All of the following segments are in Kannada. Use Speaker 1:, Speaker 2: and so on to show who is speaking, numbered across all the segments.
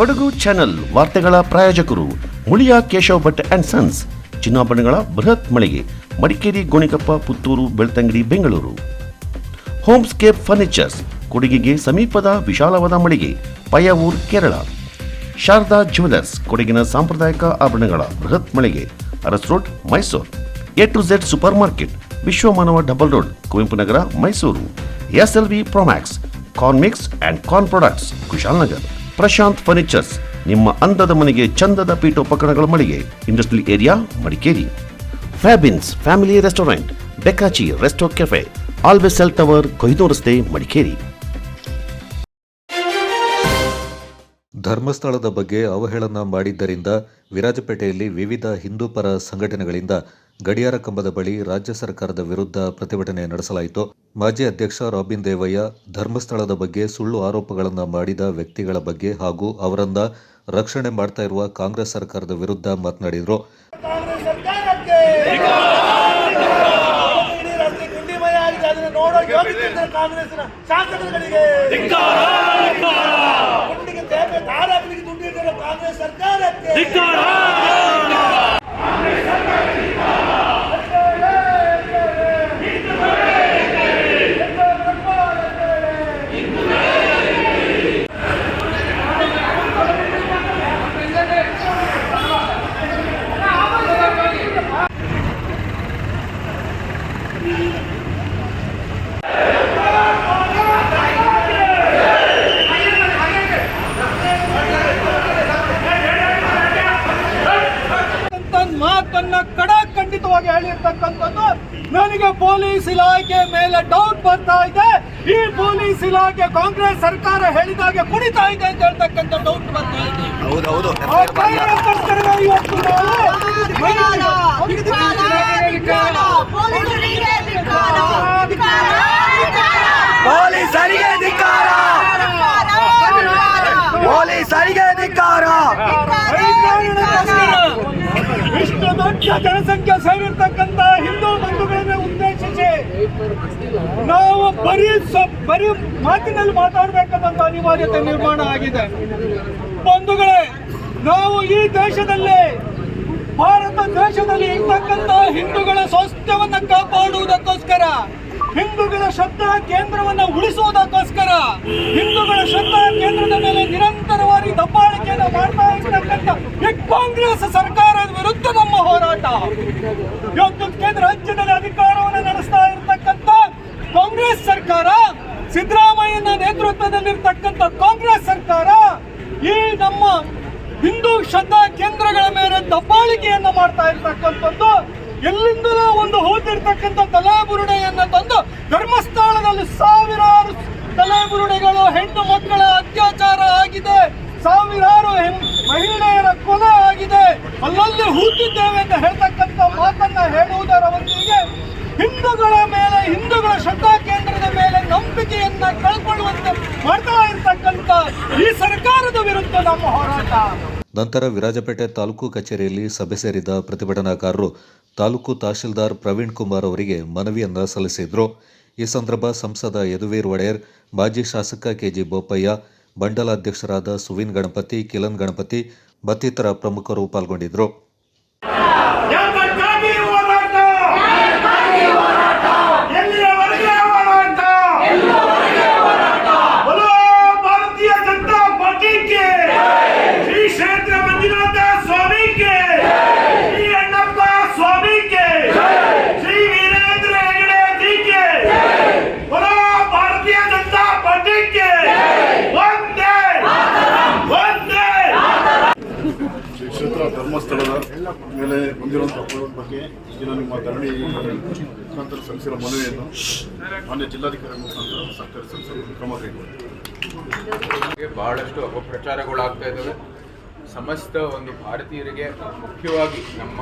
Speaker 1: ಕೊಡಗು ಚಾನೆಲ್ ವಾರ್ತೆಗಳ ಪ್ರಾಯೋಜಕರು ಮುಳಿಯ ಕೇಶವ್ ಭಟ್ ಅಂಡ್ ಸನ್ಸ್, ಚಿನ್ನಾಭರಣಗಳ ಬೃಹತ್ ಮಳಿಗೆ, ಮಡಿಕೇರಿ, ಗೋಣಿಕೊಪ್ಪ, ಪುತ್ತೂರು, ಬೆಳ್ತಂಗಡಿ, ಬೆಂಗಳೂರು. ಹೋಮ್ಸ್ಕೇಪ್ ಫರ್ನಿಚರ್ಸ್, ಕೊಡಗಿಗೆ ಸಮೀಪದ ವಿಶಾಲವಾದ ಮಳಿಗೆ, ಪಯ್ಯಾವೂರ್, ಕೇರಳ. ಶಾರದಾ ಜ್ಯುವೆಲರ್ಸ್, ಕೊಡಗಿನ ಸಾಂಪ್ರದಾಯಿಕ ಆಭರಣಗಳ ಬೃಹತ್ ಮಳಿಗೆ, Aras road, Mysuru. A to Z super market, Vishwamanava double road, Kuvempu Nagar, Mysuru. SLV Promax, corn mix and corn products, Kushalnagar. Prashanth furnitures, ನಿಮ್ಮ ಅಂದದ ಮನೆಗೆ ಚಂದದ ಪೀಠೋಪಕರಣಗಳ ಮಳಿಗೆ, ಇಂಡಸ್ಟ್ರಿಯಲ್ ಏರಿಯಾ, ಮಡಿಕೇರಿ. ಫ್ಯಾಬಿನ್ಸ್ ಫ್ಯಾಮಿಲಿ ರೆಸ್ಟೋರೆಂಟ್, ಬೆಕಾಚಿ resto cafe, always cell tower, Kohinoor ರಸ್ತೆ, ಮಡಿಕೇರಿ.
Speaker 2: ಧರ್ಮಸ್ಥಳದ ಬಗ್ಗೆ ಅವಹೇಳನ ಮಾಡಿದ್ದರಿಂದ ವಿರಾಜಪೇಟೆಯಲ್ಲಿ ವಿವಿಧ ಹಿಂದೂ ಪರ ಸಂಘಟನೆಗಳಿಂದ ಗಡಿಯಾರ ಕಂಬದ ಬಳಿ ರಾಜ್ಯ ಸರ್ಕಾರದ ವಿರುದ್ಧ ಪ್ರತಿಭಟನೆ ನಡೆಸಲಾಯಿತು. ಮಾಜಿ ಅಧ್ಯಕ್ಷ ರಾಬಿನ್ ದೇವಯ್ಯ ಧರ್ಮಸ್ಥಳದ ಬಗ್ಗೆ ಸುಳ್ಳು ಆರೋಪಗಳನ್ನು ಮಾಡಿದ ವ್ಯಕ್ತಿಗಳ ಬಗ್ಗೆ ಹಾಗೂ ಅವರನ್ನ ರಕ್ಷಣೆ ಮಾಡ್ತಾ ಇರುವ ಕಾಂಗ್ರೆಸ್ ಸರ್ಕಾರದ ವಿರುದ್ಧ ಮಾತನಾಡಿದರು.
Speaker 3: ಮಾತನ್ನ ಖಂಡಿತವಾಗಿ ಹೇಳಿರ್ತಕ್ಕಂಥದ್ದು. ನನಗೆ ಪೊಲೀಸ್ ಇಲಾಖೆ ಮೇಲೆ ಡೌಟ್ ಬರ್ತಾ ಇದೆ. ಈ ಪೊಲೀಸ್ ಇಲಾಖೆ ಕಾಂಗ್ರೆಸ್ ಸರ್ಕಾರ ಹೇಳಿದಾಗೆ ಕುಡಿತಾ ಇದೆ ಅಂತ ಹೇಳ್ತಕ್ಕಂಥ ಡೌಟ್ ಬರ್ತಾ ಇದೆ. ಇಷ್ಟು ದೊಡ್ಡ ಜನಸಂಖ್ಯೆ ಸೇರಿರ್ತಕ್ಕಂಥ ಹಿಂದೂ ಬಂಧುಗಳನ್ನ ಉದ್ದೇಶಿಸಿ ನಾವು ಬರೀ ಮಾತಿನಲ್ಲಿ ಮಾತಾಡಬೇಕಾದಂತ ಅನಿವಾರ್ಯತೆ ನಿರ್ಮಾಣ ಆಗಿದೆ. ಬಂಧುಗಳೇ, ನಾವು ಈ ದೇಶದಲ್ಲಿ, ಭಾರತ ದೇಶದಲ್ಲಿ ಇರ್ತಕ್ಕಂಥ ಹಿಂದೂಗಳ ಸ್ವಾಸ್ಥ್ಯವನ್ನ ಕಾಪಾಡುವುದಕ್ಕೋಸ್ಕರ, ಹಿಂದೂಗಳ ಶ್ರದ್ಧಾ ಕೇಂದ್ರವನ್ನ ಉಳಿಸುವುದಕ್ಕೋಸ್ಕರ, ಹಿಂದೂಗಳ ಶ್ರದ್ಧಾ ಕೇಂದ್ರದ ಮೇಲೆ ನಿರಂತರವಾಗಿ ದಬ್ಬಾಳಿಕೆಯನ್ನು ಮಾಡ್ತಾ ಇರ್ತಕ್ಕಂಥ ಈ ಕಾಂಗ್ರೆಸ್ ಸರ್ಕಾರದ ವಿರುದ್ಧ ನಮ್ಮ ಹೋರಾಟ. ಇವತ್ತು ಕೇಂದ್ರ ರಾಜ್ಯದಲ್ಲಿ ಅಧಿಕಾರವನ್ನು ನಡೆಸ್ತಾ ಇರ್ತಕ್ಕಂಥ ಕಾಂಗ್ರೆಸ್ ಸರ್ಕಾರ, ಸಿದ್ದರಾಮಯ್ಯನ ನೇತೃತ್ವದಲ್ಲಿರ್ತಕ್ಕಂಥ ಕಾಂಗ್ರೆಸ್ ಸರ್ಕಾರ ಈ ನಮ್ಮ ಹಿಂದೂ ಶ್ರದ್ಧಾ ಕೇಂದ್ರಗಳ ಮೇಲೆ ದಬ್ಬಾಳಿಕೆಯನ್ನ ಮಾಡ್ತಾ ಇರ್ತಕ್ಕಂಥದ್ದು. ಎಲ್ಲಿಂದಲೂ ಒಂದು ಹೋಗಿರ್ತಕ್ಕಂಥ ತಲೆಬುರುಡೆಯನ್ನು ತಂದು ಧರ್ಮಸ್ಥಳದಲ್ಲಿ ಸಾವಿರಾರು ತಲೆಬುರುಡೆಗಳು, ಹೆಣ್ಣು ಮಕ್ಕಳ ಅತ್ಯಾಚಾರ ಆಗಿದೆ, ಸಾವಿರಾರು ಮಹಿಳೆಯರ ಕೊಲೆ ಆಗಿದೆ, ಅಲ್ಲಲ್ಲಿ ಹೂತಿದ್ದೇವೆ ಅಂತ ಹೇಳ್ತಕ್ಕಂಥ ಮಾತನ್ನ ಹೇಳುವುದರ ಒಂದಿಗೆ ಹಿಂದೂಗಳ ಮೇಲೆ, ಹಿಂದೂಗಳ ಶ್ರದ್ಧಾ ಕೇಂದ್ರದ ಮೇಲೆ ನಂಬಿಕೆಯನ್ನ ಕಳ್ಕೊಳ್ಳುವಂತೆ ಮಾಡ್ತಾ ಇರ್ತಕ್ಕಂಥ ಈ ಸರ್ಕಾರದ ವಿರುದ್ಧ ನಮ್ಮ ಹೋರಾಟ.
Speaker 2: ನಂತರ ವಿರಾಜಪೇಟೆ ತಾಲೂಕು ಕಚೇರಿಯಲ್ಲಿ ಸಭೆ ಸೇರಿದ ಪ್ರತಿಭಟನಾಕಾರರು ತಾಲೂಕು ತಹಶೀಲ್ದಾರ್ ಪ್ರವೀಣ್ ಕುಮಾರ್ ಅವರಿಗೆ ಮನವಿಯನ್ನ ಸಲ್ಲಿಸಿದ್ರು. ಈ ಸಂದರ್ಭ ಸಂಸದ ಯದುವೀರ್ ಒಡೆಯರ್, ಮಾಜಿ ಶಾಸಕ KG ಬೋಪಯ್ಯ, ಮಂಡಲಾಧ್ಯಕ್ಷರಾದ ಸುವಿನ್ ಗಣಪತಿ, ಕಿಲನ್ ಗಣಪತಿ ಮತ್ತಿತರ ಪ್ರಮುಖರು ಪಾಲ್ಗೊಂಡಿದ್ದರು.
Speaker 4: ಧರ್ಮಸ್ಥಳದ ಮೇಲೆ ಹೊಂದಿರುವಂಥ ಬಗ್ಗೆ ಇಂದಿನ ನಿಮ್ಮ ಧರಣಿ ಮುಖಾಂತರ ಸಲ್ಲಿಸಿರುವ ಮನವಿಯನ್ನು ಮಾನ್ಯ ಜಿಲ್ಲಾಧಿಕಾರಿ ಮುಖಾಂತರ ಸರ್ಕಾರಿ ಸಲ್ಲಿಸಲು ಕ್ರಮ ಕೈಗೊಳ್ಳುತ್ತದೆ.
Speaker 5: ಬಹಳಷ್ಟು ಅಪಪ್ರಚಾರಗಳಾಗ್ತಾ ಇದ್ದಾವೆ. ಸಮಸ್ತ ಒಂದು ಭಾರತೀಯರಿಗೆ, ಮುಖ್ಯವಾಗಿ ನಮ್ಮ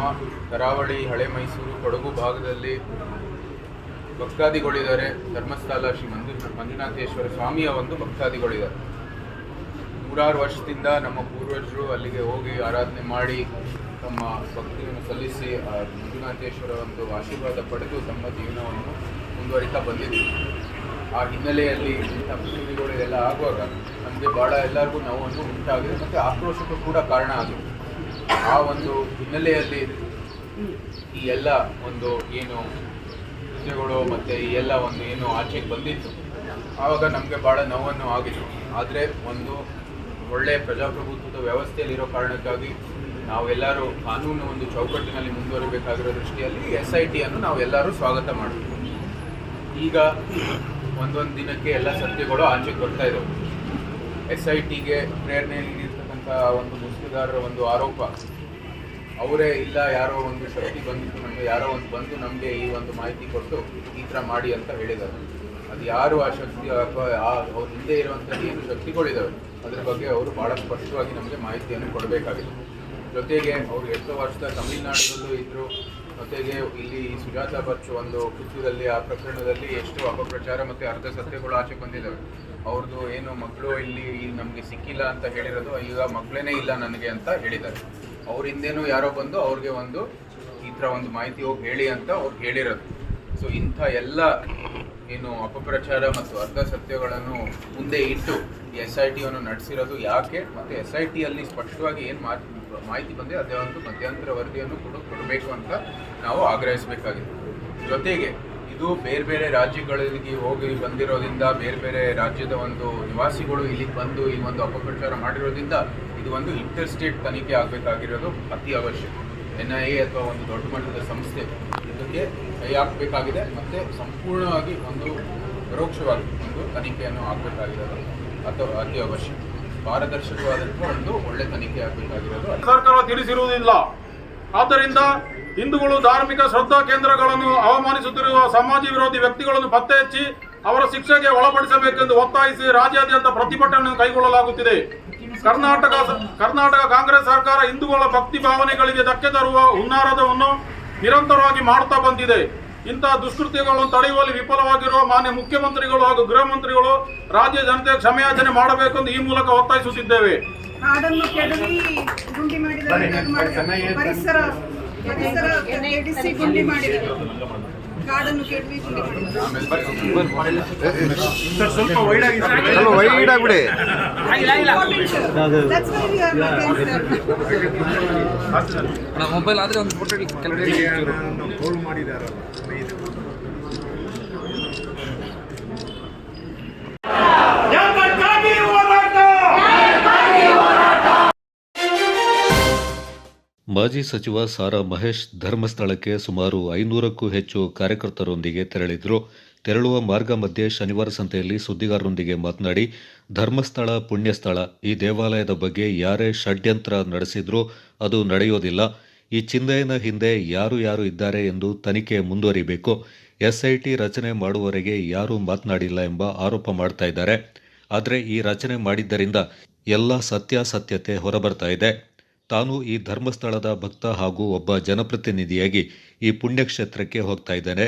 Speaker 5: ಕರಾವಳಿ, ಹಳೆ ಮೈಸೂರು, ಕೊಡಗು ಭಾಗದಲ್ಲಿ ಭಕ್ತಾದಿಗಳಿದ್ದಾರೆ. ಧರ್ಮಸ್ಥಳ ಶ್ರೀ ಮಂಜುನಾಥೇಶ್ವರ ಸ್ವಾಮಿಯ ಒಂದು ಭಕ್ತಾದಿಗಳಿದ್ದಾರೆ. ನೂರಾರು ವರ್ಷದಿಂದ ನಮ್ಮ ಪೂರ್ವಜರು ಅಲ್ಲಿಗೆ ಹೋಗಿ ಆರಾಧನೆ ಮಾಡಿ ತಮ್ಮ ಭಕ್ತಿಯನ್ನು ಸಲ್ಲಿಸಿ ಮಂಜುನಾಥೇಶ್ವರ ಒಂದು ಆಶೀರ್ವಾದ ಪಡೆದು ತಮ್ಮ ಜೀವನವನ್ನು ಮುಂದುವರಿತಾ ಬಂದಿದ್ದೀವಿ. ಆ ಹಿನ್ನೆಲೆಯಲ್ಲಿ ಇಂಥ ಪ್ರತಿಗಳು ಎಲ್ಲ ಆಗುವಾಗ ನಮಗೆ ಭಾಳ ಎಲ್ಲರಿಗೂ ನೋವನ್ನು ಉಂಟಾಗಿದೆ ಮತ್ತು ಆಕ್ರೋಶಕ್ಕೂ ಕೂಡ ಕಾರಣ ಆಗಿದೆ. ಆ ಒಂದು ಹಿನ್ನೆಲೆಯಲ್ಲಿ ಈ ಎಲ್ಲ ಒಂದು ಏನು ಕೃತ್ಯಗಳು ಮತ್ತು ಈ ಎಲ್ಲ ಒಂದು ಏನು ಆಚೆಗೆ ಬಂದಿತ್ತು ಆವಾಗ ನಮಗೆ ಭಾಳ ನೋವನ್ನು ಆಗಿತ್ತು. ಆದರೆ ಒಂದು ಒಳ್ಳೆಯ ಪ್ರಜಾಪ್ರಭುತ್ವದ ವ್ಯವಸ್ಥೆಯಲ್ಲಿರೋ ಕಾರಣಕ್ಕಾಗಿ ನಾವೆಲ್ಲರೂ ಕಾನೂನು ಒಂದು ಚೌಕಟ್ಟಿನಲ್ಲಿ ಮುಂದುವರಿಬೇಕಾಗಿರೋ ದೃಷ್ಟಿಯಲ್ಲಿ SITಯನ್ನು ನಾವೆಲ್ಲರೂ ಸ್ವಾಗತ ಮಾಡ್ತೀವಿ. ಈಗ ಒಂದೊಂದು ದಿನಕ್ಕೆ ಎಲ್ಲ ಸತ್ಯಗಳು ಆಚೆಗೆ ಬರ್ತಾ ಇದ್ದಾವೆ. SITಗೆ ಪ್ರೇರಣೆ ನೀಡಿರ್ತಕ್ಕಂಥ ಒಂದು ಮುಸ್ಲಿದಾರರ ಒಂದು ಆರೋಪ, ಅವರೇ ಇಲ್ಲ ಯಾರೋ ಒಂದು ಶಕ್ತಿ ಬಂದಿತ್ತು ನಮಗೆ, ಯಾರೋ ಒಂದು ಬಂದು ನಮಗೆ ಈ ಒಂದು ಮಾಹಿತಿ ಕೊಟ್ಟು ಈ ಥರ ಮಾಡಿ ಅಂತ ಹೇಳಿದ್ದಾರೆ. ಅದು ಯಾರು ಆ ಶಕ್ತಿ ಅಥವಾ ಅವ್ರ ಹಿಂದೆ ಇರುವಂಥದ್ದು ಏನು ಶಕ್ತಿಗಳಿದ್ದಾವೆ ಅದ್ರ ಬಗ್ಗೆ ಅವರು ಭಾಳ ಸ್ಪಷ್ಟವಾಗಿ ನಮಗೆ ಮಾಹಿತಿಯನ್ನು ಕೊಡಬೇಕಾಗಿದೆ. ಜೊತೆಗೆ ಅವರು ಎಷ್ಟೋ ವರ್ಷದ ತಮಿಳುನಾಡಿನಲ್ಲೂ ಇದ್ದರು, ಜೊತೆಗೆ ಇಲ್ಲಿ ಸುಜಾತಾ ಬಚ್ಚು ಒಂದು ಕೃತ್ಯದಲ್ಲಿ ಆ ಪ್ರಕರಣದಲ್ಲಿ ಎಷ್ಟು ಅಪಪ್ರಚಾರ ಮತ್ತು ಅರ್ಧ ಸತ್ಯಗಳು ಆಚೆ ಬಂದಿದ್ದಾವೆ. ಅವ್ರದ್ದು ಏನು ಮಕ್ಕಳು ಇಲ್ಲಿ ನಮಗೆ ಸಿಕ್ಕಿಲ್ಲ ಅಂತ ಹೇಳಿರೋದು, ಈಗ ಮಕ್ಕಳೇ ಇಲ್ಲ ನನಗೆ ಅಂತ ಹೇಳಿದ್ದಾರೆ. ಅವ್ರ ಹಿಂದೇನೂ ಯಾರೋ ಬಂದು ಅವ್ರಿಗೆ ಒಂದು ಈ ಥರ ಒಂದು ಮಾಹಿತಿ ಹೋಗಿ ಹೇಳಿ ಅಂತ ಅವ್ರು ಹೇಳಿರೋದು. ಸೊ ಇಂಥ ಎಲ್ಲ ಏನು ಅಪಪ್ರಚಾರ ಮತ್ತು ಅರ್ಧ ಸತ್ಯಗಳನ್ನು ಮುಂದೆ ಇಟ್ಟು SITಯನ್ನು ನಡೆಸಿರೋದು ಯಾಕೆ, ಮತ್ತು SITಯಲ್ಲಿ ಸ್ಪಷ್ಟವಾಗಿ ಏನು ಮಾಹಿತಿ ಬಂದಿದೆ ಅದೇ ಒಂದು ಮಧ್ಯಂತರ ವರದಿಯನ್ನು ಕೂಡ ಕೊಡಬೇಕು ಅಂತ ನಾವು ಆಗ್ರಹಿಸಬೇಕಾಗಿದೆ. ಜೊತೆಗೆ ಇದು ಬೇರೆ ಬೇರೆ ರಾಜ್ಯಗಳಿಗೆ ಹೋಗಿ ಬಂದಿರೋದ್ರಿಂದ, ಬೇರೆ ಬೇರೆ ರಾಜ್ಯದ ಒಂದು ನಿವಾಸಿಗಳು ಇಲ್ಲಿಗೆ ಬಂದು ಈ ಒಂದು ಅಪಪ್ರಚಾರ ಮಾಡಿರೋದ್ರಿಂದ ಇದು ಒಂದು ಇಂಟರ್ ಸ್ಟೇಟ್ ತನಿಖೆ ಆಗಬೇಕಾಗಿರೋದು ಅತಿ ಅವಶ್ಯಕ. NIA ಅಥವಾ ಒಂದು ದೊಡ್ಡ ಮಟ್ಟದ ಸಂಸ್ಥೆ ಇದಕ್ಕೆ ಕೈ ಹಾಕಬೇಕಾಗಿದೆ ಮತ್ತು ಸಂಪೂರ್ಣವಾಗಿ ಒಂದು ಪರೋಕ್ಷವಾಗಿ ಒಂದು ತನಿಖೆಯನ್ನು ಆಗಬೇಕಾಗಿರೋದು ಅಥವಾ ಅತಿ ಅವಶ್ಯಕ. ಪಾರದರ್ಶಕವಾದಂಥ ಒಂದು ಒಳ್ಳೆ ತನಿಖೆ ಆಗಬೇಕಾಗಿರೋದು
Speaker 6: ಸರ್ಕಾರ ತಿಳಿಸಿರುವುದಿಲ್ಲ. ಆದ್ದರಿಂದ ಹಿಂದೂಗಳು ಧಾರ್ಮಿಕ ಶ್ರದ್ಧಾ ಕೇಂದ್ರಗಳನ್ನು ಅವಮಾನಿಸುತ್ತಿರುವ ಸಮಾಜ ವಿರೋಧಿ ವ್ಯಕ್ತಿಗಳನ್ನು ಪತ್ತೆ ಹಚ್ಚಿ ಅವರ ಶಿಕ್ಷೆಗೆ ಒಳಪಡಿಸಬೇಕೆಂದು ಒತ್ತಾಯಿಸಿ ರಾಜ್ಯಾದ್ಯಂತ ಪ್ರತಿಭಟನೆ ಕೈಗೊಳ್ಳಲಾಗುತ್ತಿದೆ. ಕರ್ನಾಟಕ ಕಾಂಗ್ರೆಸ್ ಸರ್ಕಾರ ಹಿಂದೂಗಳ ಭಕ್ತಿ ಭಾವನೆಗಳಿಗೆ ಧಕ್ಕೆ ತರುವ ಹುನ್ನಾರವನ್ನು ನಿರಂತರವಾಗಿ ಮಾಡುತ್ತಾ ಬಂದಿದೆ. ಇಂತಹ ದುಷ್ಕೃತ್ಯಗಳನ್ನು ತಡೆಯುವಲ್ಲಿ ವಿಫಲವಾಗಿರುವ ಮಾನ್ಯ ಮುಖ್ಯಮಂತ್ರಿಗಳು ಹಾಗೂ ಗೃಹ ಮಂತ್ರಿಗಳು ರಾಜ್ಯ ಜನತೆ ಕ್ಷಮೆಯಾಚನೆ ಮಾಡಬೇಕೆಂದು ಈ ಮೂಲಕ ಒತ್ತಾಯಿಸುತ್ತಿದ್ದೇವೆ.
Speaker 7: ಕಾಡನ್ನು ಕೆಡವಿ ಗುಂಡಿ ಮಾಡಿದರೆ ಪರಿಸರ ಕೆಡಿಸಿ ಗುಂಡಿ ಮಾಡಿದರೆ ಕಾಡನ್ನು ಕೆಡವಿ ಗುಂಡಿ
Speaker 8: ಮೊಬೈಲ್ ಆದ್ರೆ ಒಂದು ಫೋಟೋ
Speaker 4: ಮಾಡಿದಾರಲ್ಲ.
Speaker 2: ಮಾಜಿ ಸಚಿವ ಸಾರಾ ಮಹೇಶ್ ಧರ್ಮಸ್ಥಳಕ್ಕೆ ಸುಮಾರು 500ಕ್ಕೂ ಹೆಚ್ಚು ಕಾರ್ಯಕರ್ತರೊಂದಿಗೆ ತೆರಳಿದ್ರು. ತೆರಳುವ ಮಾರ್ಗ ಮಧ್ಯೆ ಶನಿವಾರ ಸಂತೆಯಲ್ಲಿ ಸುದ್ದಿಗಾರರೊಂದಿಗೆ ಮಾತನಾಡಿ, ಧರ್ಮಸ್ಥಳ ಪುಣ್ಯಸ್ಥಳ, ಈ ದೇವಾಲಯದ ಬಗ್ಗೆ ಯಾರೇ ಷಡ್ಯಂತ್ರ ನಡೆಸಿದ್ರೂ ಅದು ನಡೆಯೋದಿಲ್ಲ. ಈ ಚಿಂತೆಯ ಹಿಂದೆ ಯಾರು ಇದ್ದಾರೆ ಎಂದು ತನಿಖೆ ಮುಂದುವರಿಬೇಕು. SIT ರಚನೆ ಮಾಡುವವರೆಗೆ ಯಾರೂ ಮಾತನಾಡಿಲ್ಲ ಎಂಬ ಆರೋಪ ಮಾಡ್ತಾ ಇದ್ದಾರೆ. ಆದರೆ ಈ ರಚನೆ ಮಾಡಿದ್ದರಿಂದ ಎಲ್ಲ ಸತ್ಯಾಸತ್ಯತೆ ಹೊರಬರ್ತಾ ಇದೆ. ತಾನು ಈ ಧರ್ಮಸ್ಥಳದ ಭಕ್ತ ಹಾಗೂ ಒಬ್ಬ ಜನಪ್ರತಿನಿಧಿಯಾಗಿ ಈ ಪುಣ್ಯಕ್ಷೇತ್ರಕ್ಕೆ ಹೋಗ್ತಾ ಇದ್ದೇನೆ.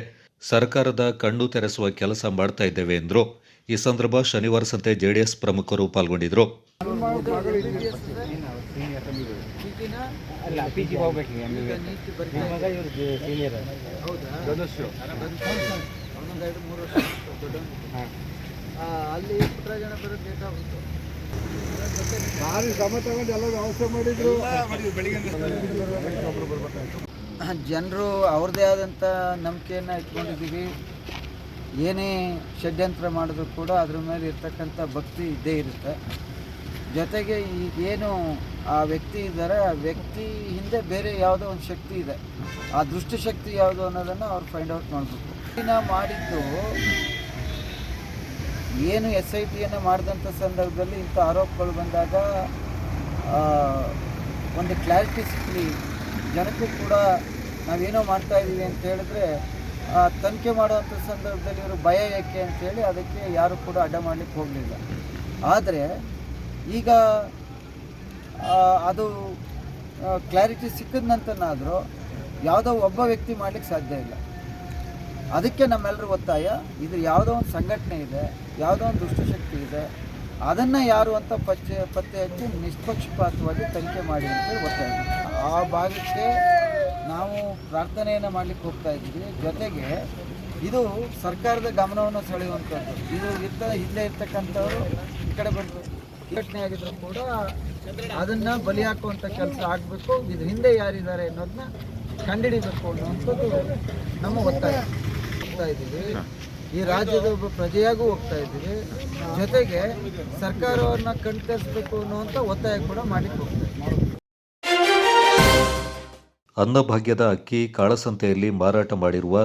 Speaker 2: ಸರ್ಕಾರದ ಕಣ್ಣು ತೆರೆಸುವ ಕೆಲಸ ಮಾಡ್ತಾ ಇದ್ದೇವೆ ಎಂದರು. ಈ ಸಂದರ್ಭ ಶನಿವಾರ ಸಂತೆ JDS ಪ್ರಮುಖರು ಪಾಲ್ಗೊಂಡಿದ್ದರು.
Speaker 3: ಅಲ್ಲಿ ಪುಟ್ಟರಾಜನ ಬರೋ ಡೇಟ್ ಆಗುತ್ತೆ. ಭಾರಿ ಶ್ರಮ ತಗೊಂಡು ಎಲ್ಲ ವ್ಯವಸ್ಥೆ ಮಾಡಿದ್ರು. ಜನರು ಅವ್ರದ್ದೇ ಆದಂಥ ನಂಬಿಕೆಯನ್ನು ಇಟ್ಕೊಂಡಿದ್ದೀವಿ. ಏನೇ ಷಡ್ಯಂತ್ರ ಮಾಡಿದ್ರು ಕೂಡ ಅದ್ರ ಮೇಲೆ ಇರ್ತಕ್ಕಂಥ ಭಕ್ತಿ ಇದ್ದೇ ಇರುತ್ತೆ. ಜೊತೆಗೆ ಈಗೇನು ಆ ವ್ಯಕ್ತಿ ಇದ್ದಾರೆ, ಆ ವ್ಯಕ್ತಿ ಹಿಂದೆ ಬೇರೆ ಯಾವುದೋ ಒಂದು ಶಕ್ತಿ ಇದೆ. ಆ ದುಷ್ಟಶಕ್ತಿ ಯಾವುದು ಅನ್ನೋದನ್ನು ಅವ್ರು ಫೈಂಡ್ ಔಟ್ ಮಾಡಬೇಕು. ಮಾಡಿದ್ದು ಏನು SITಯನ್ನು ಮಾಡಿದಂಥ ಸಂದರ್ಭದಲ್ಲಿ ಇಂಥ ಆರೋಪಗಳು ಬಂದಾಗ ಒಂದು ಕ್ಲಾರಿಟಿ ಸಿಕ್ಕಲಿ, ಜನಕ್ಕೂ ಕೂಡ ನಾವೇನೋ ಮಾಡ್ತಾಯಿದ್ದೀವಿ ಅಂತ ಹೇಳಿದ್ರೆ ತನಿಖೆ ಮಾಡುವಂಥ ಸಂದರ್ಭದಲ್ಲಿ ಇವರು ಭಯ ಏಕೆ ಅಂತೇಳಿ ಅದಕ್ಕೆ ಯಾರು ಕೂಡ ಅಡ್ಡ ಮಾಡಲಿಕ್ಕೆ ಹೋಗಲಿಲ್ಲ. ಆದರೆ ಈಗ ಅದು ಕ್ಲಾರಿಟಿ ಸಿಕ್ಕಿದ ನಂತರನಾದರೂ ಯಾವುದೋ ಒಬ್ಬ ವ್ಯಕ್ತಿ ಮಾಡಲಿಕ್ಕೆ ಸಾಧ್ಯ ಇಲ್ಲ. ಅದಕ್ಕೆ ನಮ್ಮೆಲ್ಲರೂ ಒತ್ತಾಯ, ಇದು ಯಾವುದೋ ಒಂದು ಸಂಘಟನೆ ಇದೆ, ಯಾವುದೋ ಒಂದು ದುಷ್ಟಶಕ್ತಿ ಇದೆ, ಅದನ್ನು ಯಾರು ಅಂತ ಪತ್ತೆ ಹಚ್ಚಿ ನಿಷ್ಪಕ್ಷಪಾತವಾಗಿ ತನಿಖೆ ಮಾಡಿ ಅಂತೇಳಿ ಒತ್ತಾಯ. ಆ ಭಾಗಕ್ಕೆ ನಾವು ಪ್ರಾರ್ಥನೆಯನ್ನು ಮಾಡಲಿಕ್ಕೆ ಹೋಗ್ತಾ ಇದ್ದೀವಿ. ಜೊತೆಗೆ
Speaker 8: ಇದು ಸರ್ಕಾರದ ಗಮನವನ್ನು ಸೆಳೆಯುವಂಥದ್ದು. ಇದು ಹಿಂದೆ ಇರ್ತಕ್ಕಂಥವ್ರು ಈ ಕಡೆ ಬಂದು ಘಟನೆ ಆಗಿದ್ರು ಕೂಡ ಅದನ್ನು ಬಲಿ ಹಾಕುವಂಥ ಕೆಲಸ ಆಗಬೇಕು. ಇದ್ರ ಹಿಂದೆ ಯಾರಿದ್ದಾರೆ ಅನ್ನೋದನ್ನ ಕಂಡುಹಿಡಿಬೇಕು ಅನ್ನುವಂಥದ್ದು ನಮ್ಮ ಒತ್ತಾಯ ಇದ್ದೀವಿ. ಈ ರಾಜ್ಯದ ಒಬ್ಬ ಪ್ರಜೆಯಾಗೂ ಹೋಗ್ತಾ ಇದ್ದೀವಿ. ಜೊತೆಗೆ ಸರ್ಕಾರವನ್ನು ಕಣ್ತರಿಸಬೇಕು ಅನ್ನುವಂಥ ಒತ್ತಾಯ ಕೂಡ ಮಾಡಲಿಕ್ಕೆ ಹೋಗ್ತಾ ಇದ್ದೀವಿ.
Speaker 2: ಅನ್ನಭಾಗ್ಯದ ಅಕ್ಕಿ ಕಾಳಸಂತೆಯಲ್ಲಿ ಮಾರಾಟ ಮಾಡಿರುವ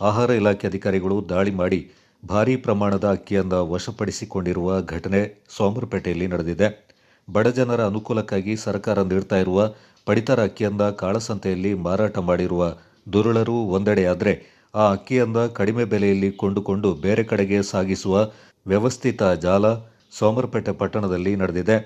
Speaker 2: ಆಹಾರ ಇಲಾಖೆ ಅಧಿಕಾರಿಗಳು ದಾಳಿ ಮಾಡಿ ಭಾರೀ ಪ್ರಮಾಣದ ಅಕ್ಕಿಯನ್ನು ವಶಪಡಿಸಿಕೊಂಡಿರುವ ಘಟನೆ ಸೋಮರಪೇಟೆಯಲ್ಲಿ ನಡೆದಿದೆ. ಬಡಜನರ ಅನುಕೂಲಕ್ಕಾಗಿ ಸರ್ಕಾರ ನೀಡ್ತಾ ಇರುವ ಪಡಿತರ ಅಕ್ಕಿಯಿಂದ ಕಾಳಸಂತೆಯಲ್ಲಿ ಮಾರಾಟ ಮಾಡಿರುವ ದುರುಳರು ಒಂದೆಡೆಯಾದರೆ ಆ ಅಕ್ಕಿಯಿಂದ ಕಡಿಮೆ ಬೆಲೆಯಲ್ಲಿ ಕೊಂಡುಕೊಂಡು ಬೇರೆ ಕಡೆಗೆ ಸಾಗಿಸುವ ವ್ಯವಸ್ಥಿತ ಜಾಲ ಸೋಮರಪೇಟೆ ಪಟ್ಟಣದಲ್ಲಿ ನಡೆದಿದೆ.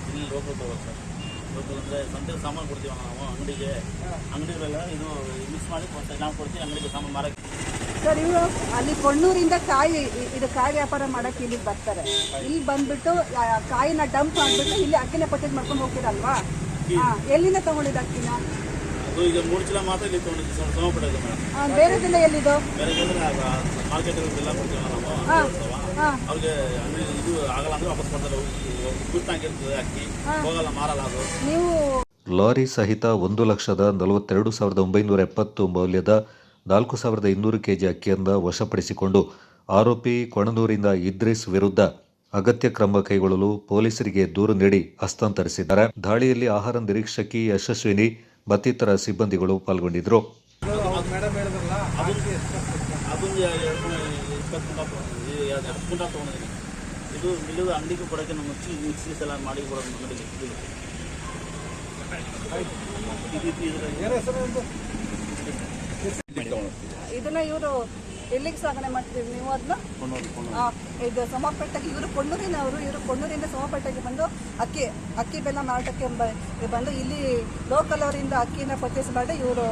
Speaker 9: ಇಲ್ಲಿ ಲೋಕಲ್ ತಗೋದು ಸರ್. ಲೋಕಲ್ ಅಂದರೆ ಸಂತೆ ಸಾಮಾನು ಕೊಡ್ತೀವಿ ನಾವು ಅಂಗಡಿಗಳೆಲ್ಲ ಇದು ಮಿಕ್ಸ್ ಮಾಡಿ ನಾವು ಕೊಡ್ತೀವಿ ಅಂಗಡಿಗೆ ಸಾಮಾನು ಮಾರಕ್ಕೆ.
Speaker 7: ಸರ್ ಇವರು ಅಲ್ಲಿ ಕೊಣ್ಣೂರಿಂದ ಇದು ಕಾಯಿ ವ್ಯಾಪಾರ ಮಾಡಕ್ಕೆ ಇಲ್ಲಿಗೆ ಬರ್ತಾರೆ. ಇಲ್ಲಿ ಬಂದ್ಬಿಟ್ಟು ಕಾಯಿನ ಡಂಪ್ ಮಾಡಿಬಿಟ್ಟು ಇಲ್ಲಿ ಅಕ್ಕಿನ ಪರ್ಚೇಸ್ ಮಾಡ್ಕೊಂಡು ಹೋಗ್ತೀರಲ್ವಾ? ಎಲ್ಲಿಂದ ತಗೊಂಡಿದ್ದು ಅಕ್ಕಿನ?
Speaker 9: ಅದು ಈಗ 3 ಚೀಲ ಮಾತ್ರ ಇಲ್ಲಿ ತೊಗೊಂಡಿದ್ದೀವಿ ಸರ್ ಸೋಮಪೇಟೆಗೆ ಮೇಡಮ್.
Speaker 7: ಬೇರೆದೆಲ್ಲ ಎಲ್ಲಿದು?
Speaker 9: ಬೇರೆ ಮಾರ್ಕೆಟ್ಗೆಲ್ಲ ಕೊಡ್ತೀವಿ ನಾವು. ಅವ್ರಿಗೆ ಅಂಗಡಿ ಇದು ಆಗಲ್ಲ ಅಂದ್ರೆ ವಾಪಸ್ ಕೊಡ್ತಾರೆ. ಗುರ್ತಾಗಿರ್ತದೆ ಅಕ್ಕಿ ಹೋಗಲ್ಲ, ಮಾರಲ್ಲ ಅದು.
Speaker 7: ನೀವು
Speaker 2: ಲಾರಿ ಸಹಿತ 1,42,970 ಮೌಲ್ಯದ 4,200 ಕೆಜಿ ಅಕ್ಕಿಯನ್ನು ವಶಪಡಿಸಿಕೊಂಡು ಆರೋಪಿ ಕೊಣನೂರಿನ ಇದ್ರಿಸ್ ವಿರುದ್ಧ ಅಗತ್ಯ ಕ್ರಮ ಕೈಗೊಳ್ಳಲು ಪೊಲೀಸರಿಗೆ ದೂರು ನೀಡಿ ಹಸ್ತಾಂತರಿಸಿದ್ದಾರೆ. ದಾಳಿಯಲ್ಲಿ ಆಹಾರ ನಿರೀಕ್ಷಕಿ ಯಶಸ್ವಿನಿ ಮತ್ತಿತರ ಸಿಬ್ಬಂದಿಗಳು ಪಾಲ್ಗೊಂಡಿದ್ದರು.
Speaker 9: ಇದು ಮಿಲ್ಲದ ಅಂಗಡಿಗೆ ಕೊಡೋಕ್ಕೆ ನಮ್ಮ ಮಿಕ್ಸಿ ಎಲ್ಲ ಮಾಡಿ ಕೊಡೋದು ಅಂಗಡಿಗೆ.
Speaker 7: ಇದನ್ನ ಇವರು ಎಲ್ಲಿಗೆ ಸಾಗಣೆ ಮಾಡ್ತೀವಿ ನೀವು ಅದನ್ನ? ಇದು ಸೋಮಪೇಟೆಗೆ ಇವರು ಕೊಣ್ಣೂರಿನವರು. ಇವರು ಕೊಣ್ಣೂರಿಂದ ಸೋಮಪೇಟೆಗೆ ಬಂದು ಅಕ್ಕಿ ಬೆಲ್ಲ ಮಾರಾಟಕ್ಕೆ ಬಂದು ಇಲ್ಲಿ ಲೋಕಲ್ ಅವರಿಂದ ಅಕ್ಕಿನ ಪರ್ಚೇಸ್ ಮಾಡಿ ಇವರು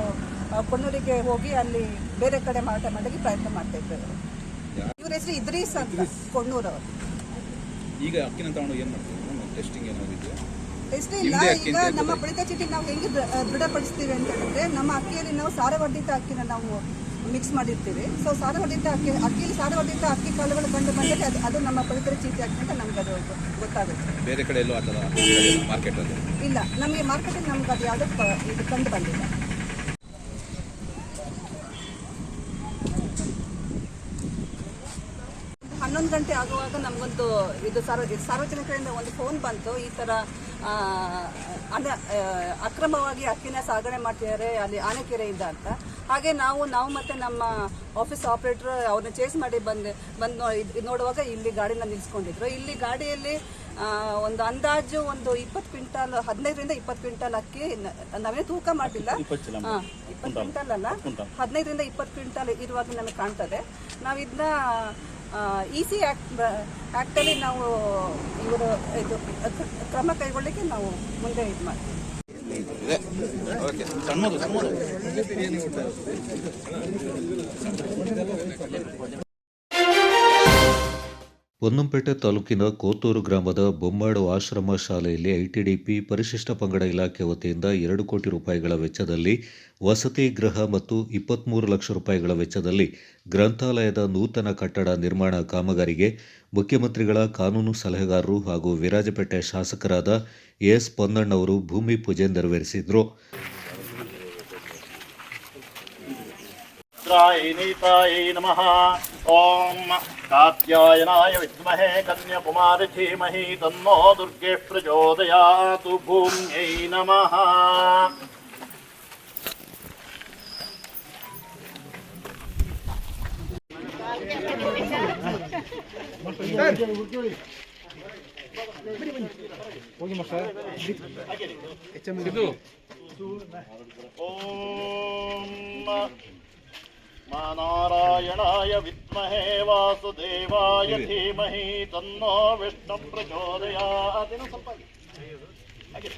Speaker 7: ಕೊಣ್ಣೂರಿಗೆ ಹೋಗಿ ಅಲ್ಲಿ ಬೇರೆ ಕಡೆ ಮಾರಾಟ ಮಾಡೋಕ್ಕೆ ಪ್ರಯತ್ನ ಮಾಡ್ತಾ ಇದ್ದಾರೆ. ಇವ್ರ ಹೆಸರು ಇದ್ರೀಸ್ ಅಂತ, ಕೊಣ್ಣೂರವರು.
Speaker 10: ಈಗ ಅಕ್ಕಿನ ತಗೊಂಡು ಏನು ಮಾಡ್ತೀವಿ? ಟೆಸ್ಟಿಂಗ್ ಏನಾಗಿದೆಯಾ?
Speaker 7: ಟೆಸ್ಟ್ ಇಲ್ಲ. ಈಗ ನಮ್ಮ ಪಡಿತರ ಚೀಟಿ ನಾವು ಹೆಂಗೆ ದೃಢಪಡಿಸ್ತೀವಿ ಅಂತ ಹೇಳಿದ್ರೆ, ನಮ್ಮ ಅಕ್ಕಿಯಲ್ಲಿ ನಾವು ಸಾರವರ್ಧಿತ ಅಕ್ಕಿನ ನಾವು ಮಿಕ್ಸ್ ಮಾಡಿರ್ತೀವಿ. ಸೊ ಸಾರವರ್ಧಿತ ಅಕ್ಕಿಯಲ್ಲಿ ಸಾರವರ್ಧಿತ ಅಕ್ಕಿ ಕಾಳುಗಳು ಕಂಡು ಬಂದರೆ ಅದು ನಮ್ಮ ಪಡಿತರ ಚೀಟಿ ಅಕ್ಕಿ ಅಂತ ನಮ್ಗೆ ಅದು ಗೊತ್ತಾಗುತ್ತೆ.
Speaker 10: ಬೇರೆ ಕಡೆ ಎಲ್ಲೋ ಆ ಥರ ಮಾರ್ಕೆಟಲ್ಲಿ
Speaker 7: ಇಲ್ಲ, ನಮಗೆ ಮಾರ್ಕೆಟಲ್ಲಿ ನಮ್ಗೆ ಅದು ಯಾವುದೋ ಇದು ಕಂಡು ಬಂದಿಲ್ಲ. ಹನ್ನೊಂದು ಗಂಟೆ ಆಗುವಾಗ ನಮಗೊಂದು ಇದು ಸಾರ್ವಜನಿಕರಿಂದ ಒಂದು ಫೋನ್ ಬಂತು. ಈ ಥರ ಅಕ್ರಮವಾಗಿ ಅಕ್ಕಿನ ಸಾಗಣೆ ಮಾಡ್ತಿದ್ದಾರೆ ಅಲ್ಲಿ ಆನೆಕೆರೆಯಿಂದ ಅಂತ. ಹಾಗೆ ನಾವು ಮತ್ತು ನಮ್ಮ ಆಫೀಸ್ ಆಪರೇಟರ್ ಅವ್ರನ್ನ ಚೇಸ್ ಮಾಡಿ ಬಂದು ನೋಡುವಾಗ ಇಲ್ಲಿ ಗಾಡಿನ ನಿಲ್ಲಿಸ್ಕೊಂಡಿದ್ರು. ಇಲ್ಲಿ ಗಾಡಿಯಲ್ಲಿ ಒಂದು ಅಂದಾಜು ಒಂದು 20 ಕ್ವಿಂಟಾಲ್ 15ರಿಂದ 20 ಕ್ವಿಂಟಾಲ್ ಅಕ್ಕಿ, ನಾವೇ ತೂಕ ಮಾಡಿಲ್ಲ, 20 ಕ್ವಿಂಟಾಲ್ ಅಲ್ಲ 15ರಿಂದ 20 ಕ್ವಿಂಟಾಲ್ ಇರುವಾಗ ನಮಗೆ ಕಾಣ್ತದೆ. ನಾವು ಇದನ್ನ EC ಆ್ಯಕ್ಟಲ್ಲಿ ನಾವು ಇವರು ಇದು ಕ್ರಮ ಕೈಗೊಳ್ಳಲಿಕ್ಕೆ ನಾವು ಮುಂದೆ ಇದು ಮಾಡ್ತೀವಿ.
Speaker 2: ಪೊನ್ನಂಪೇಟೆ ತಾಲೂಕಿನ ಕೋತೂರು ಗ್ರಾಮದ ಬೊಮ್ಮಾಡು ಆಶ್ರಮ ಶಾಲೆಯಲ್ಲಿ ಐಟಿಡಿಪಿ ಪರಿಶಿಷ್ಟ ಪಂಗಡ ಇಲಾಖೆ ವತಿಯಿಂದ 2 ಕೋಟಿ ರೂಪಾಯಿಗಳ ವೆಚ್ಚದಲ್ಲಿ ವಸತಿ ಗೃಹ ಮತ್ತು 23 ಲಕ್ಷ ರೂಪಾಯಿಗಳ ವೆಚ್ಚದಲ್ಲಿ ಗ್ರಂಥಾಲಯದ ನೂತನ ಕಟ್ಟಡ ನಿರ್ಮಾಣ ಕಾಮಗಾರಿಗೆ ಮುಖ್ಯಮಂತ್ರಿಗಳ ಕಾನೂನು ಸಲಹೆಗಾರರು ಹಾಗೂ ವಿರಾಜಪೇಟೆ ಶಾಸಕರಾದ ಎಸ್ ಪೊನ್ನಣ್ಣವರು ಭೂಮಿ ಪೂಜೆ ನೆರವೇರಿಸಿದರು.
Speaker 11: नमः। ओम कात्यायनाय विद्महे कन्याकुमारी धीमहि तन्नो दुर्गे प्रचोदयातु। भूम्यै नमः। ನಾರಾಯಣಾಯ ವಿದ್ಮಹೇ ವಾಸುದೇವಾಯ ಧೀಮಹಿ ತನ್ನೋ ವಿಷ್ಣು ಪ್ರಚೋದಯಾತ್. ಸ್ವಲ್ಪ ಹಾಗೆ